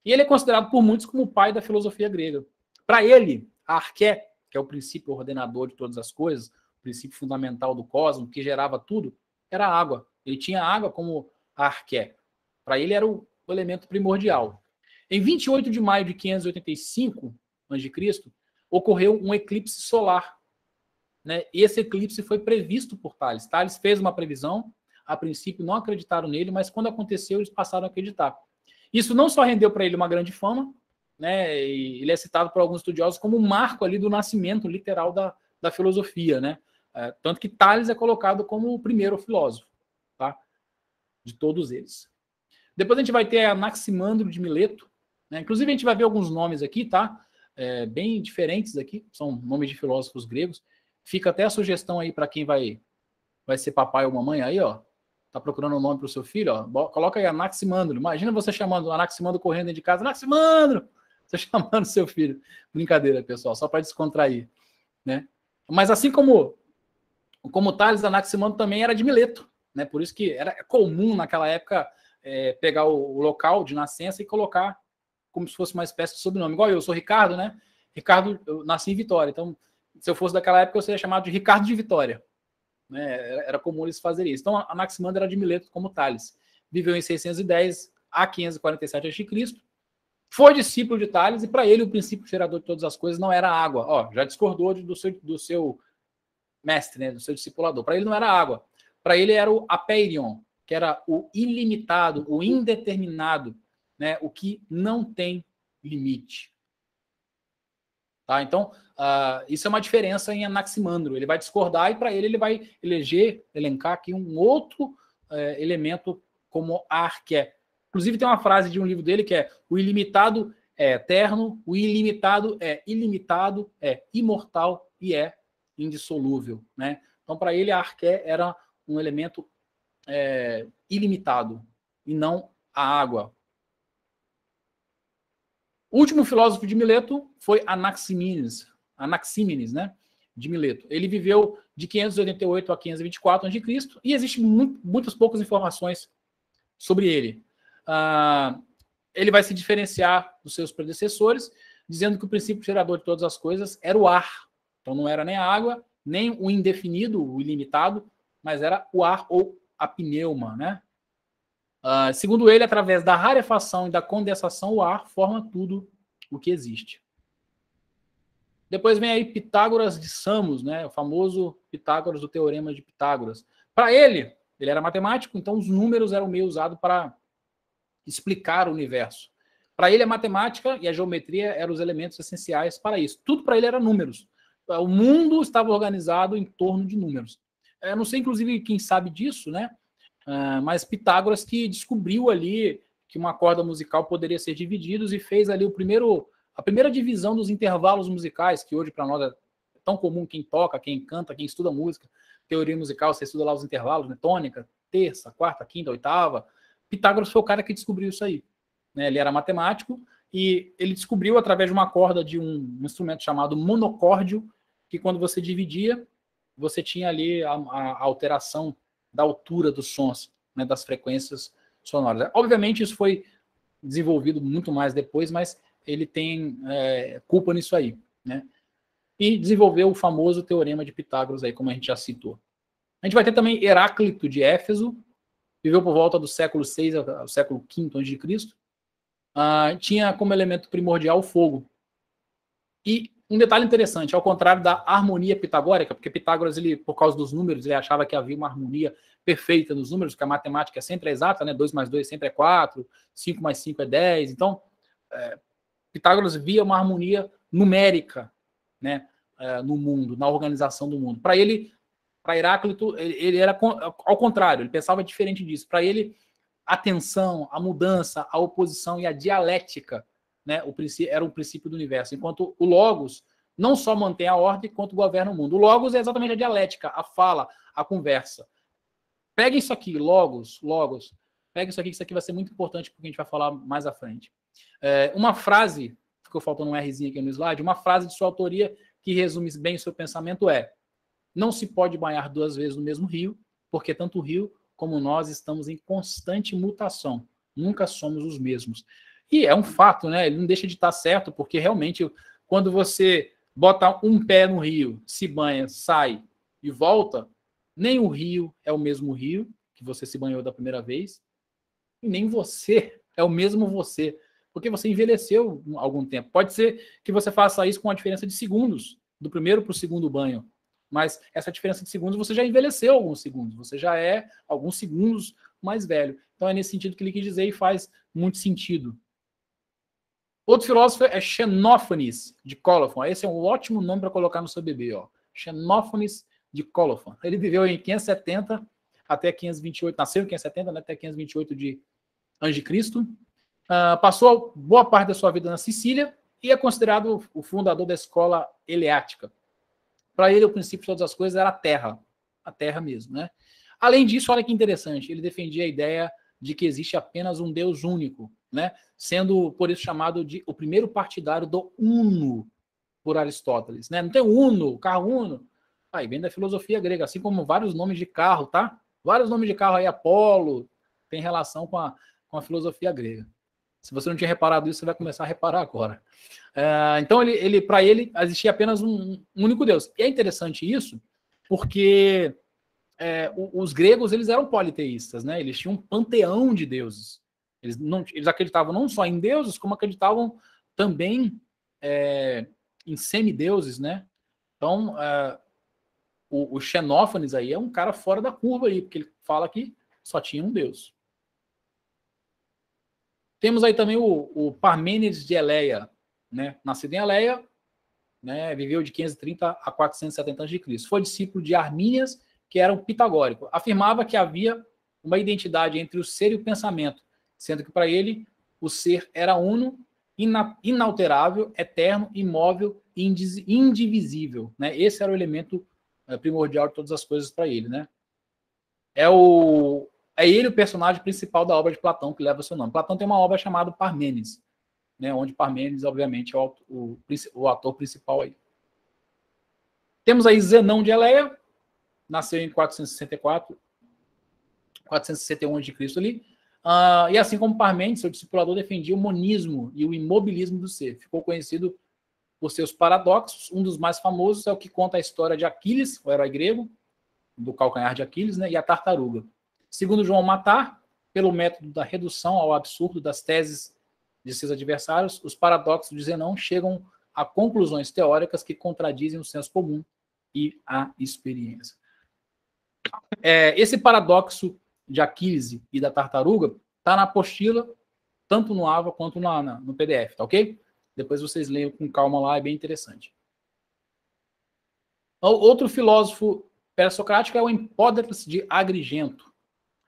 e ele é considerado por muitos como o pai da filosofia grega. Para ele, a arqué, que é o princípio ordenador de todas as coisas, o princípio fundamental do cosmos, que gerava tudo, era a água. Ele tinha a água como a arqué. Para ele era o elemento primordial. Em 28 de maio de 585 a.C., ocorreu um eclipse solar, né? E esse eclipse foi previsto por Tales. Tales fez uma previsão, a princípio não acreditaram nele, mas quando aconteceu, eles passaram a acreditar. Isso não só rendeu para ele uma grande fama, né? E ele é citado por alguns estudiosos como um marco ali do nascimento literal da filosofia, né? Tanto que Tales é colocado como o primeiro filósofo, tá? De todos eles. Depois a gente vai ter Anaximandro de Mileto, né? Inclusive a gente vai ver alguns nomes aqui, tá? Bem diferentes aqui, são nomes de filósofos gregos. Fica até a sugestão aí para quem vai ser papai ou mamãe aí, ó. Tá procurando um nome para o seu filho, ó. Coloca aí Anaximandro. Imagina você chamando Anaximandro correndo dentro de casa. Anaximandro! Você chamando seu filho. Brincadeira, pessoal, só para descontrair, né? Mas assim como Tales, Anaximandro também era de Mileto, né? Por isso que era comum naquela época pegar o local de nascença e colocar como se fosse uma espécie de sobrenome. Igual eu sou Ricardo, né? Ricardo, eu nasci em Vitória, então se eu fosse daquela época eu seria chamado de Ricardo de Vitória. Né? Era comum eles fazerem isso. Então, Anaximandro era de Mileto como Tales. Viveu em 610 a 547 a.C., foi discípulo de Tales, e para ele o princípio gerador de todas as coisas não era a água. Ó, já discordou do seu mestre, né? Do seu discipulador. Para ele não era a água. Para ele era o apeiron, que era o ilimitado, o indeterminado, né? O que não tem limite. Tá? Então, isso é uma diferença em Anaximandro. Ele vai discordar e para ele vai elencar aqui um outro elemento como a arqué. Inclusive tem uma frase de um livro dele que é: o ilimitado é eterno, o ilimitado é ilimitado, é imortal e é indissolúvel. Né? Então, para ele, a arqué era um elemento ilimitado e não a água. O último filósofo de Mileto foi Anaxímenes, né, de Mileto. Ele viveu de 588 a 524 a.C. e existem muitas poucas informações sobre ele. Ele vai se diferenciar dos seus predecessores, dizendo que o princípio gerador de todas as coisas era o ar. Então não era nem a água, nem o indefinido, o ilimitado, mas era o ar ou a pneuma, né? Segundo ele, através da rarefação e da condensação, o ar forma tudo o que existe. Depois vem aí Pitágoras de Samos, né? O famoso Pitágoras do Teorema de Pitágoras. Para ele era matemático, então os números eram meio usados para explicar o universo. Para ele, a matemática e a geometria eram os elementos essenciais para isso. Tudo para ele era números. O mundo estava organizado em torno de números. Eu não sei, inclusive, quem sabe disso, né? Mas Pitágoras que descobriu ali que uma corda musical poderia ser dividida e fez ali a primeira divisão dos intervalos musicais, que hoje para nós é tão comum, quem toca, quem canta, quem estuda música, teoria musical, você estuda lá os intervalos, né? Tônica, terça, quarta, quinta, oitava. Pitágoras foi o cara que descobriu isso aí. Né? Ele era matemático e ele descobriu através de uma corda de um instrumento chamado monocórdio, que quando você dividia, você tinha ali a alteração da altura dos sons, né, das frequências sonoras. Obviamente isso foi desenvolvido muito mais depois, mas ele tem culpa nisso aí. Né? E desenvolveu o famoso Teorema de Pitágoras, aí, como a gente já citou. A gente vai ter também Heráclito de Éfeso, viveu por volta do século VI ao século V a.C., tinha como elemento primordial o fogo. E um detalhe interessante, ao contrário da harmonia pitagórica, porque Pitágoras, ele, por causa dos números, ele achava que havia uma harmonia perfeita nos números, que a matemática sempre é exata, né? 2 mais 2 sempre é 4, 5 mais 5 é 10. Então, Pitágoras via uma harmonia numérica, né? No mundo, na organização do mundo. Para ele, para Heráclito, ele era ao contrário, ele pensava diferente disso. Para ele, a tensão, a mudança, a oposição e a dialética, né, era um princípio do universo, enquanto o Logos não só mantém a ordem, quanto governa o mundo. O Logos é exatamente a dialética, a fala, a conversa. Pega isso aqui, Logos, pega isso aqui, que isso aqui vai ser muito importante porque a gente vai falar mais à frente. Uma frase, ficou faltando um Rzinho aqui no slide, uma frase de sua autoria que resume bem o seu pensamento é: não se pode banhar 2 vezes no mesmo rio, porque tanto o rio como nós estamos em constante mutação. Nunca somos os mesmos. E é um fato, né? Ele não deixa de estar certo, porque realmente, quando você bota um pé no rio, se banha, sai e volta, nem o rio é o mesmo rio que você se banhou da primeira vez, e nem você é o mesmo você, porque você envelheceu há algum tempo. Pode ser que você faça isso com a diferença de segundos, do primeiro para o segundo banho, mas essa diferença de segundos você já envelheceu alguns segundos, você já é alguns segundos mais velho. Então é nesse sentido que ele quis dizer e faz muito sentido. Outro filósofo é Xenófanes de Colophon. Esse é um ótimo nome para colocar no seu bebê. Ó. Xenófanes de Colophon. Ele viveu em 570 até 528, nasceu em 570 né, até 528 de a.C. Passou boa parte da sua vida na Sicília e é considerado o fundador da escola eleática. Para ele, o princípio de todas as coisas era a terra mesmo. Né? Além disso, olha que interessante, ele defendia a ideia de que existe apenas um Deus único, né? Sendo por isso chamado de o primeiro partidário do Uno, por Aristóteles. Né? Não tem Uno, carro Uno. Aí vem da filosofia grega, assim como vários nomes de carro, tá? Vários nomes de carro aí, Apolo, tem relação com a filosofia grega. Se você não tinha reparado isso, você vai começar a reparar agora. Então, para ele, existia apenas um único Deus. E é interessante isso, porque os gregos eles eram politeístas, né? Eles tinham um panteão de deuses. Eles acreditavam não só em deuses, como acreditavam também em semideuses, né? Então, o Xenófanes aí é um cara fora da curva aí, porque ele fala que só tinha um Deus. Temos aí também o Parmênides de Eleia, né? Nascido em Eleia, né? Viveu de 530 a 470 a.C. Foi discípulo de Armínias, que era um pitagórico. Afirmava que havia uma identidade entre o ser e o pensamento, sendo que para ele o ser era uno, inalterável, eterno, imóvel e indivisível. Né? Esse era o elemento primordial de todas as coisas para ele. Né? É ele o personagem principal da obra de Platão, que leva seu nome. Platão tem uma obra chamada Parmênides, né? Onde Parmênides, obviamente, é o ator principal aí. Temos aí Zenão de Eleia, nasceu em 461 a.C. ali, e assim como Parmênides, seu discipulador defendia o monismo e o imobilismo do ser. Ficou conhecido por seus paradoxos. Um dos mais famosos é o que conta a história de Aquiles, o herói grego, do calcanhar de Aquiles, né, e a tartaruga. Segundo João Matar, pelo método da redução ao absurdo das teses de seus adversários, os paradoxos de Zenão chegam a conclusões teóricas que contradizem o senso comum e a experiência. Esse paradoxo de Aquiles e da tartaruga está na apostila, tanto no AVA quanto no PDF, tá ok? Depois vocês leiam com calma lá, é bem interessante. Outro filósofo pré-socrático é o Hipócrates de Agrigento.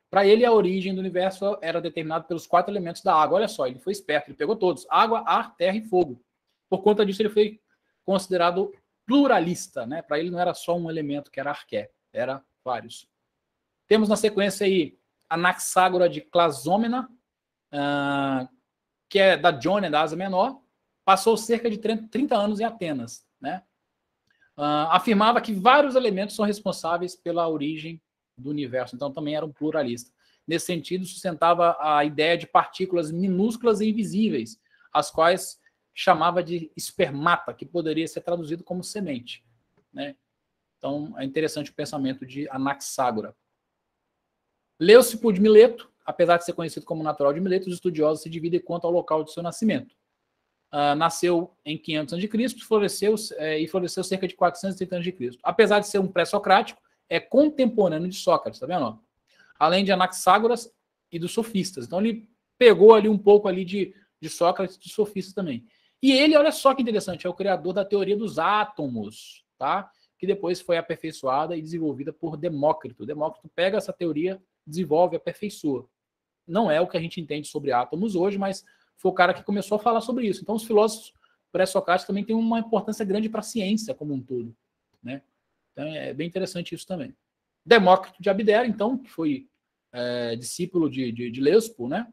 Para ele, a origem do universo era determinada pelos 4 elementos da água. Olha só, ele foi esperto, ele pegou todos: água, ar, terra e fogo. Por conta disso, ele foi considerado pluralista, né? Para ele não era só um elemento que era arqué, era vários. Temos na sequência aí Anaxágora de Clasômena, que é da Jônia, da Ásia Menor, passou cerca de 30 anos em Atenas, né? Afirmava que vários elementos são responsáveis pela origem do universo, então também era um pluralista. Nesse sentido, sustentava a ideia de partículas minúsculas e invisíveis, as quais chamava de espermata, que poderia ser traduzido como semente, né? Então, é interessante o pensamento de Anaxágora. Leucipo de Mileto, apesar de ser conhecido como natural de Mileto, os estudiosos se dividem quanto ao local de seu nascimento. Nasceu em 500 a.C., floresceu cerca de 430 a.C. Apesar de ser um pré-socrático, é contemporâneo de Sócrates, tá vendo? Além de Anaxágoras e dos sofistas. Então ele pegou ali um pouco ali de Sócrates e dos sofistas também. E ele, olha só que interessante, é o criador da teoria dos átomos, tá? Que depois foi aperfeiçoada e desenvolvida por Demócrito. Demócrito pega essa teoria, desenvolve, aperfeiçoa. Não é o que a gente entende sobre átomos hoje, mas foi o cara que começou a falar sobre isso. Então os filósofos pré-socráticos também têm uma importância grande para a ciência como um todo, né? Então é bem interessante isso também. Demócrito de Abdera, então, que foi discípulo de Leucipo, né?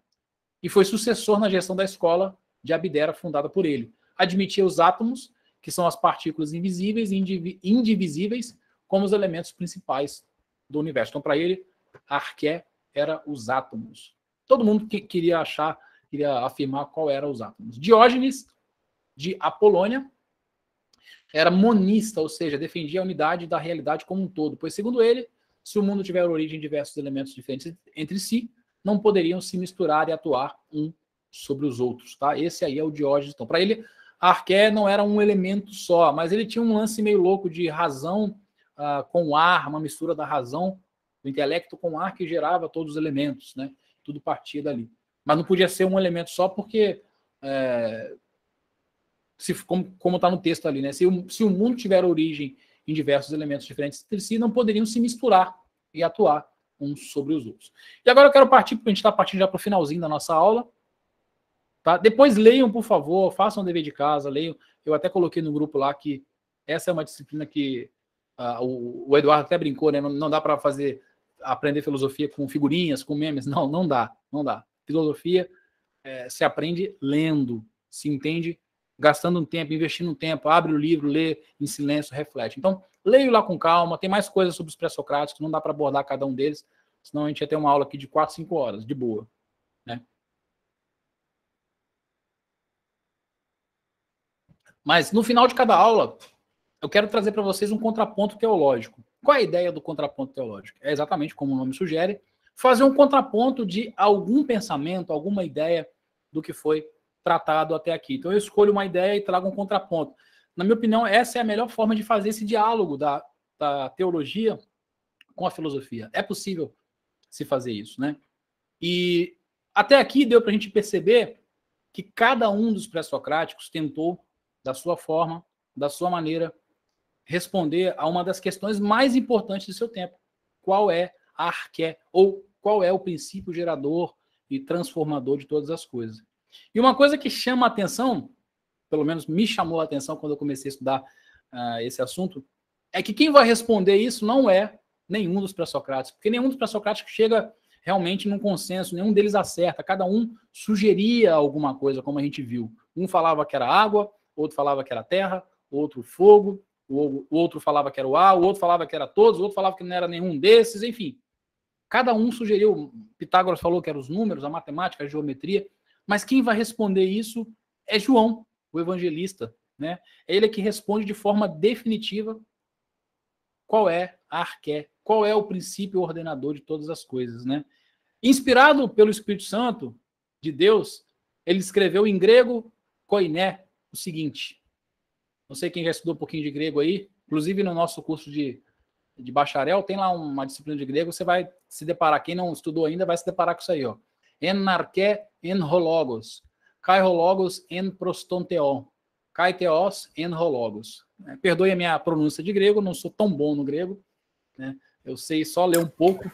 E foi sucessor na gestão da escola de Abdera, fundada por ele. Admitia os átomos, que são as partículas invisíveis e indivisíveis, como os elementos principais do universo. Então, para ele, a arqué era os átomos. Todo mundo queria afirmar qual eram os átomos. Diógenes de Apolônia era monista, ou seja, defendia a unidade da realidade como um todo, pois, segundo ele, se o mundo tiver origem em diversos elementos diferentes entre si, não poderiam se misturar e atuar um sobre os outros, tá? Esse aí é o Diógenes. Então, para ele, a arqué não era um elemento só, mas ele tinha um lance meio louco de razão com ar, uma mistura da razão, do intelecto com ar que gerava todos os elementos, né? Tudo partia dali. Mas não podia ser um elemento só porque, como está no texto ali, né? Se o mundo tiver origem em diversos elementos diferentes entre si, não poderiam se misturar e atuar uns sobre os outros. E agora eu quero partir, porque a gente está partindo já para o finalzinho da nossa aula. Tá? Depois leiam, por favor, façam o dever de casa, leiam. Eu até coloquei no grupo lá que essa é uma disciplina que o Eduardo até brincou, né? Não dá para aprender filosofia com figurinhas, com memes. Não dá. Filosofia se aprende lendo, se entende gastando um tempo, investindo um tempo, abre o livro, lê em silêncio, reflete. Então, leio lá com calma, tem mais coisas sobre os pré-socráticos, não dá para abordar cada um deles, senão a gente ia ter uma aula aqui de 4, 5 horas, de boa, né? Mas no final de cada aula, eu quero trazer para vocês um contraponto teológico. Qual é a ideia do contraponto teológico? É exatamente como o nome sugere, fazer um contraponto de algum pensamento, alguma ideia do que foi tratado até aqui. Então eu escolho uma ideia e trago um contraponto. Na minha opinião, essa é a melhor forma de fazer esse diálogo da teologia com a filosofia. É possível se fazer isso, né? E até aqui deu para a gente perceber que cada um dos pré-socráticos tentou, da sua forma, da sua maneira, responder a uma das questões mais importantes do seu tempo. Qual é a arqué, ou qual é o princípio gerador e transformador de todas as coisas. E uma coisa que chama a atenção, pelo menos me chamou a atenção quando eu comecei a estudar esse assunto, é que quem vai responder isso não é nenhum dos pré-socráticos, porque nenhum dos pré-socráticos chega realmente num consenso, nenhum deles acerta, cada um sugeria alguma coisa, como a gente viu. Um falava que era água, outro falava que era terra, outro fogo, o outro falava que era o ar, o outro falava que era todos, o outro falava que não era nenhum desses, enfim. Cada um sugeriu, Pitágoras falou que eram os números, a matemática, a geometria, mas quem vai responder isso é João, o evangelista, né? É ele que responde de forma definitiva qual é a arqué, qual é o princípio ordenador de todas as coisas, né? Inspirado pelo Espírito Santo de Deus, ele escreveu em grego, koiné, o seguinte. Não sei quem já estudou um pouquinho de grego aí, inclusive no nosso curso de bacharel, tem lá uma disciplina de grego, você vai se deparar, quem não estudou ainda vai se deparar com isso aí, ó. En arché en hologos, kai hologos en prostonteon, kai theos en hologos. Perdoe a minha pronúncia de grego, não sou tão bom no grego, né? Eu sei só ler um pouco.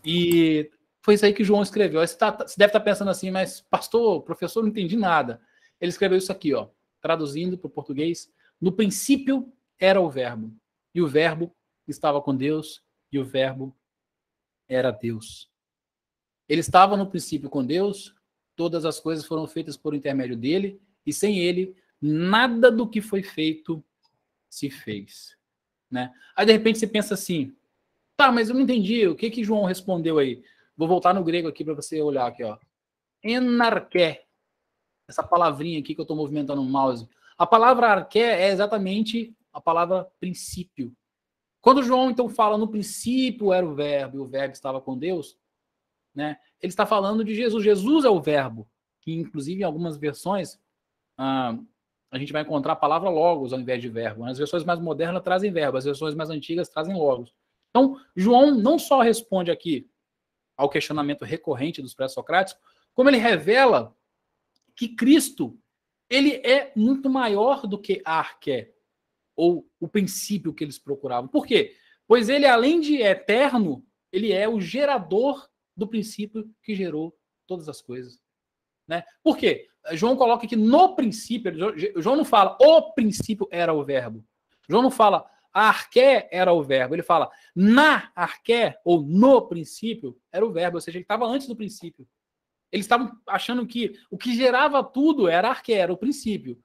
E foi isso aí que João escreveu. Você deve estar pensando assim, mas pastor, professor, não entendi nada. Ele escreveu isso aqui, ó, traduzindo para o português. No princípio era o verbo, e o verbo estava com Deus, e o verbo era Deus. Ele estava no princípio com Deus, todas as coisas foram feitas por intermédio dele, e sem ele, nada do que foi feito se fez. Né? Aí, de repente, você pensa assim, tá, mas eu não entendi, o que João respondeu aí? Vou voltar no grego aqui para você olhar aqui, ó. Enarché, essa palavrinha aqui que eu estou movimentando no mouse. A palavra arché é exatamente a palavra princípio. Quando João, então, fala no princípio era o verbo, e o verbo estava com Deus, né? Ele está falando de Jesus. Jesus é o verbo, que inclusive em algumas versões a gente vai encontrar a palavra logos ao invés de verbo. As versões mais modernas trazem verbo, as versões mais antigas trazem logos. Então, João não só responde aqui ao questionamento recorrente dos pré-socráticos, como ele revela que Cristo ele é muito maior do que a arché, ou o princípio que eles procuravam. Por quê? Pois ele, além de eterno, ele é o gerador do princípio que gerou todas as coisas. Né? Por quê? João coloca que no princípio, João não fala o princípio era o verbo. João não fala a arché era o verbo. Ele fala na arché, ou no princípio, era o verbo. Ou seja, ele estava antes do princípio. Eles estavam achando que o que gerava tudo era a arché, era o princípio.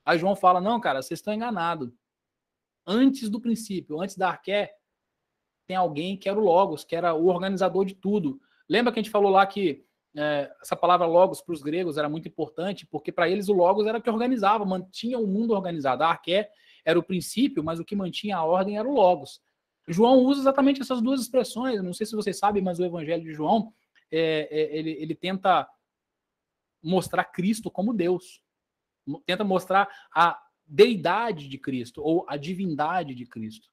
Aí João fala, não, cara, vocês estão enganados. Antes do princípio, antes da arché, tem alguém que era o Logos, que era o organizador de tudo. Lembra que a gente falou lá que essa palavra Logos para os gregos era muito importante, porque para eles o Logos era o que organizava, mantinha o mundo organizado. A arché era o princípio, mas o que mantinha a ordem era o Logos. João usa exatamente essas duas expressões. Não sei se vocês sabem, mas o Evangelho de João ele tenta mostrar Cristo como Deus. Tenta mostrar a deidade de Cristo, ou a divindade de Cristo.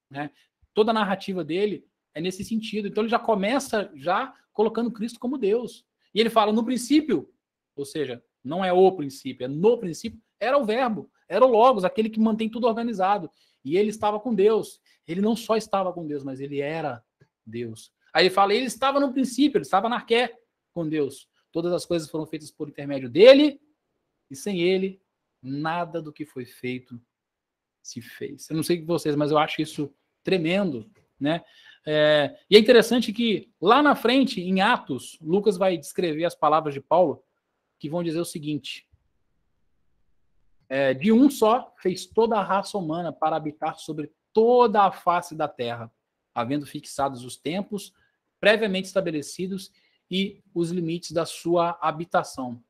Né? Toda a narrativa dele é nesse sentido. Então ele já começa colocando Cristo como Deus. E ele fala no princípio, ou seja, não é o princípio, é no princípio, era o verbo, era o Logos, aquele que mantém tudo organizado. E ele estava com Deus. Ele não só estava com Deus, mas ele era Deus. Aí ele fala, ele estava no princípio, ele estava na arché com Deus. Todas as coisas foram feitas por intermédio dele, e sem ele, nada do que foi feito se fez. Eu não sei vocês, mas eu acho isso tremendo, né? E é interessante que lá na frente, em Atos, Lucas vai descrever as palavras de Paulo, que vão dizer o seguinte: de um só fez toda a raça humana para habitar sobre toda a face da terra, havendo fixados os tempos previamente estabelecidos e os limites da sua habitação,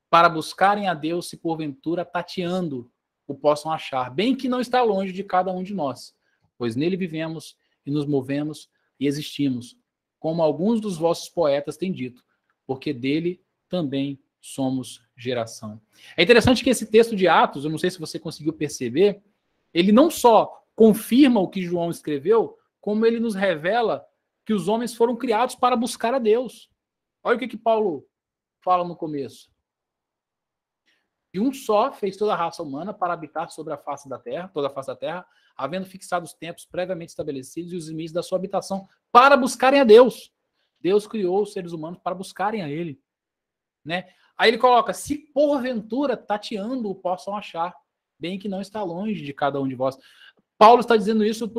para buscarem a Deus se porventura tateando o possam achar, bem que não está longe de cada um de nós, pois nele vivemos e nos movemos e existimos, como alguns dos vossos poetas têm dito, porque dele também somos geração. É interessante que esse texto de Atos, eu não sei se você conseguiu perceber, ele não só confirma o que João escreveu, como ele nos revela que os homens foram criados para buscar a Deus. Olha o que Paulo fala no começo. E um só fez toda a raça humana para habitar sobre a face da terra, toda a face da terra, havendo fixado os tempos previamente estabelecidos e os limites da sua habitação para buscarem a Deus. Deus criou os seres humanos para buscarem a Ele. Né? Aí ele coloca, se porventura tateando o possam achar, bem que não está longe de cada um de vós. Paulo está dizendo isso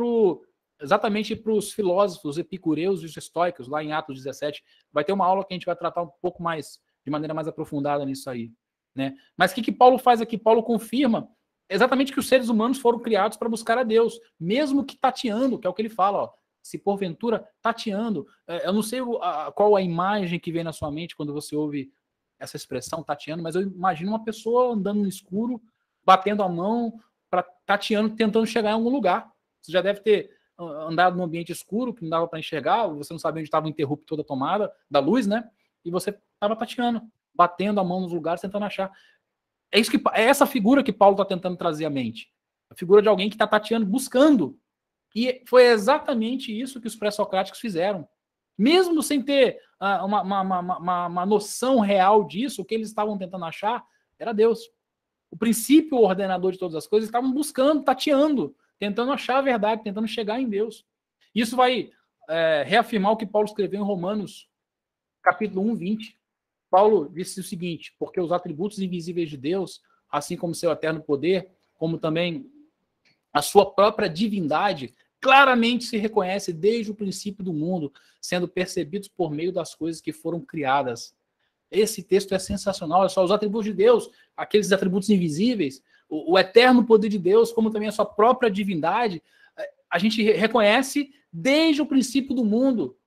exatamente para os filósofos, os epicureus e os estoicos, lá em Atos 17. Vai ter uma aula que a gente vai tratar um pouco mais, de maneira mais aprofundada nisso aí. Né? Mas o que Paulo faz aqui? Paulo confirma exatamente que os seres humanos foram criados para buscar a Deus, mesmo que tateando, que é o que ele fala, ó, se porventura tateando. Eu não sei qual a imagem que vem na sua mente quando você ouve essa expressão tateando, mas eu imagino uma pessoa andando no escuro, batendo a mão, tateando, tentando chegar em algum lugar. Você já deve ter andar num ambiente escuro, que não dava para enxergar, você não sabia onde estava o interruptor da tomada, da luz, né? E você estava tateando, batendo a mão nos lugares, tentando achar. É essa figura que Paulo está tentando trazer à mente. A figura de alguém que está tateando, buscando. E foi exatamente isso que os pré-socráticos fizeram. Mesmo sem ter uma noção real disso, o que eles estavam tentando achar era Deus. O princípio ordenador de todas as coisas, estavam buscando, tateando, tentando achar a verdade, tentando chegar em Deus. Isso vai reafirmar o que Paulo escreveu em Romanos, capítulo 1, 20. Paulo disse o seguinte: porque os atributos invisíveis de Deus, assim como seu eterno poder, como também a sua própria divindade, claramente se reconhece desde o princípio do mundo, sendo percebidos por meio das coisas que foram criadas. Esse texto é sensacional, é só os atributos de Deus, aqueles atributos invisíveis, o eterno poder de Deus, como também a sua própria divindade, a gente reconhece desde o princípio do mundo.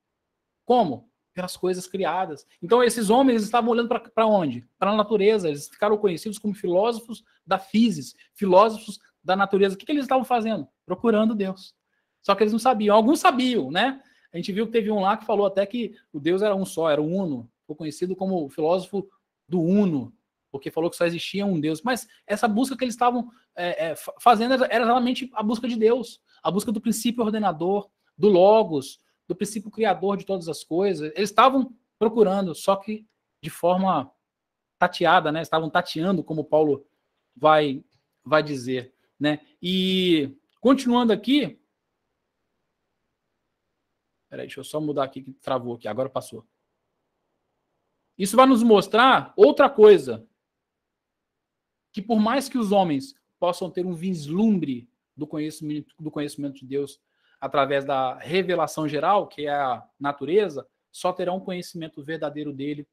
Como? Pelas coisas criadas. Então, esses homens eles estavam olhando para onde? Para a natureza. Eles ficaram conhecidos como filósofos da physis, filósofos da natureza. O que eles estavam fazendo? Procurando Deus. Só que eles não sabiam. Alguns sabiam, né? A gente viu que teve um lá que falou até que o Deus era um só, era o Uno. Foi conhecido como o filósofo do Uno, porque falou que só existia um Deus. Mas essa busca que eles estavam fazendo era realmente a busca de Deus, a busca do princípio ordenador, do Logos, do princípio criador de todas as coisas. Eles estavam procurando, só que de forma tateada, né? Estavam tateando, como Paulo vai dizer, né? E continuando aqui, peraí, deixa eu só mudar aqui que travou aqui, agora passou. Isso vai nos mostrar outra coisa, que por mais que os homens possam ter um vislumbre do conhecimento de Deus através da revelação geral, que é a natureza, só terão um conhecimento verdadeiro dele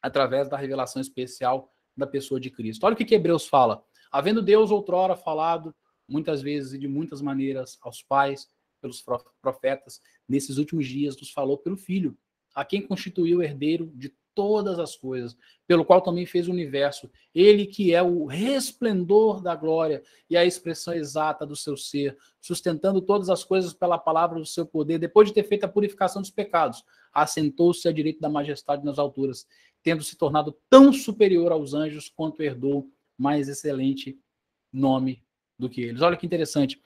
através da revelação especial da pessoa de Cristo. Olha o que Hebreus fala. Havendo Deus outrora falado, muitas vezes e de muitas maneiras, aos pais, pelos profetas, nesses últimos dias nos falou pelo Filho, a quem constituiu herdeiro de todas as coisas, pelo qual também fez o universo, ele que é o resplendor da glória e a expressão exata do seu ser, sustentando todas as coisas pela palavra do seu poder, depois de ter feito a purificação dos pecados, assentou-se à direita da majestade nas alturas, tendo se tornado tão superior aos anjos quanto herdou mais excelente nome do que eles. Olha que interessante.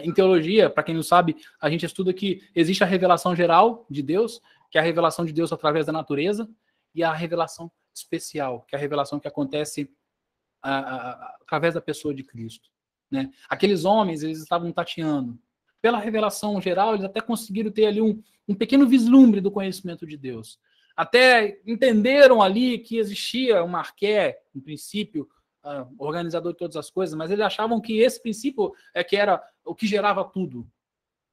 Em teologia, para quem não sabe, a gente estuda que existe a revelação geral de Deus, que é a revelação de Deus através da natureza, e a revelação especial, que é a revelação que acontece através da pessoa de Cristo. Né? Aqueles homens, eles estavam tateando. Pela revelação geral, eles até conseguiram ter ali um pequeno vislumbre do conhecimento de Deus. Até entenderam ali que existia um arqué, um princípio organizador de todas as coisas, mas eles achavam que esse princípio que era o que gerava tudo.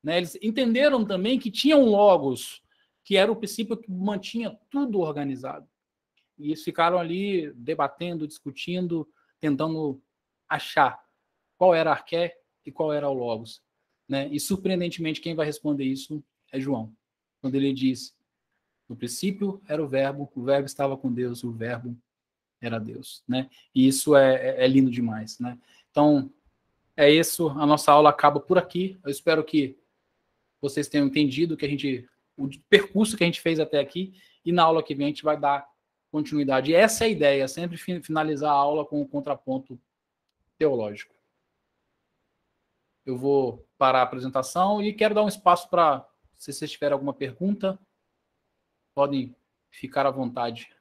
Né? Eles entenderam também que tinha um logos, que era o princípio que mantinha tudo organizado. E eles ficaram ali debatendo, discutindo, tentando achar qual era a arqué e qual era o logos. Né? E, surpreendentemente, quem vai responder isso é João, quando ele diz: no princípio era o verbo estava com Deus, o verbo era Deus. Né? E isso é lindo demais. Né? Então, é isso. A nossa aula acaba por aqui. Eu espero que vocês tenham entendido o percurso que a gente fez até aqui, e na aula que vem a gente vai dar continuidade. E essa é a ideia, sempre finalizar a aula com um contraponto teológico. Eu vou parar a apresentação e quero dar um espaço para, se vocês tiverem alguma pergunta, podem ficar à vontade.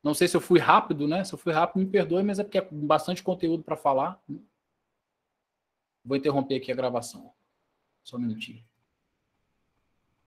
Não sei se eu fui rápido, né? Se eu fui rápido, me perdoe, mas é porque é bastante conteúdo para falar. Vou interromper aqui a gravação. Só um minutinho.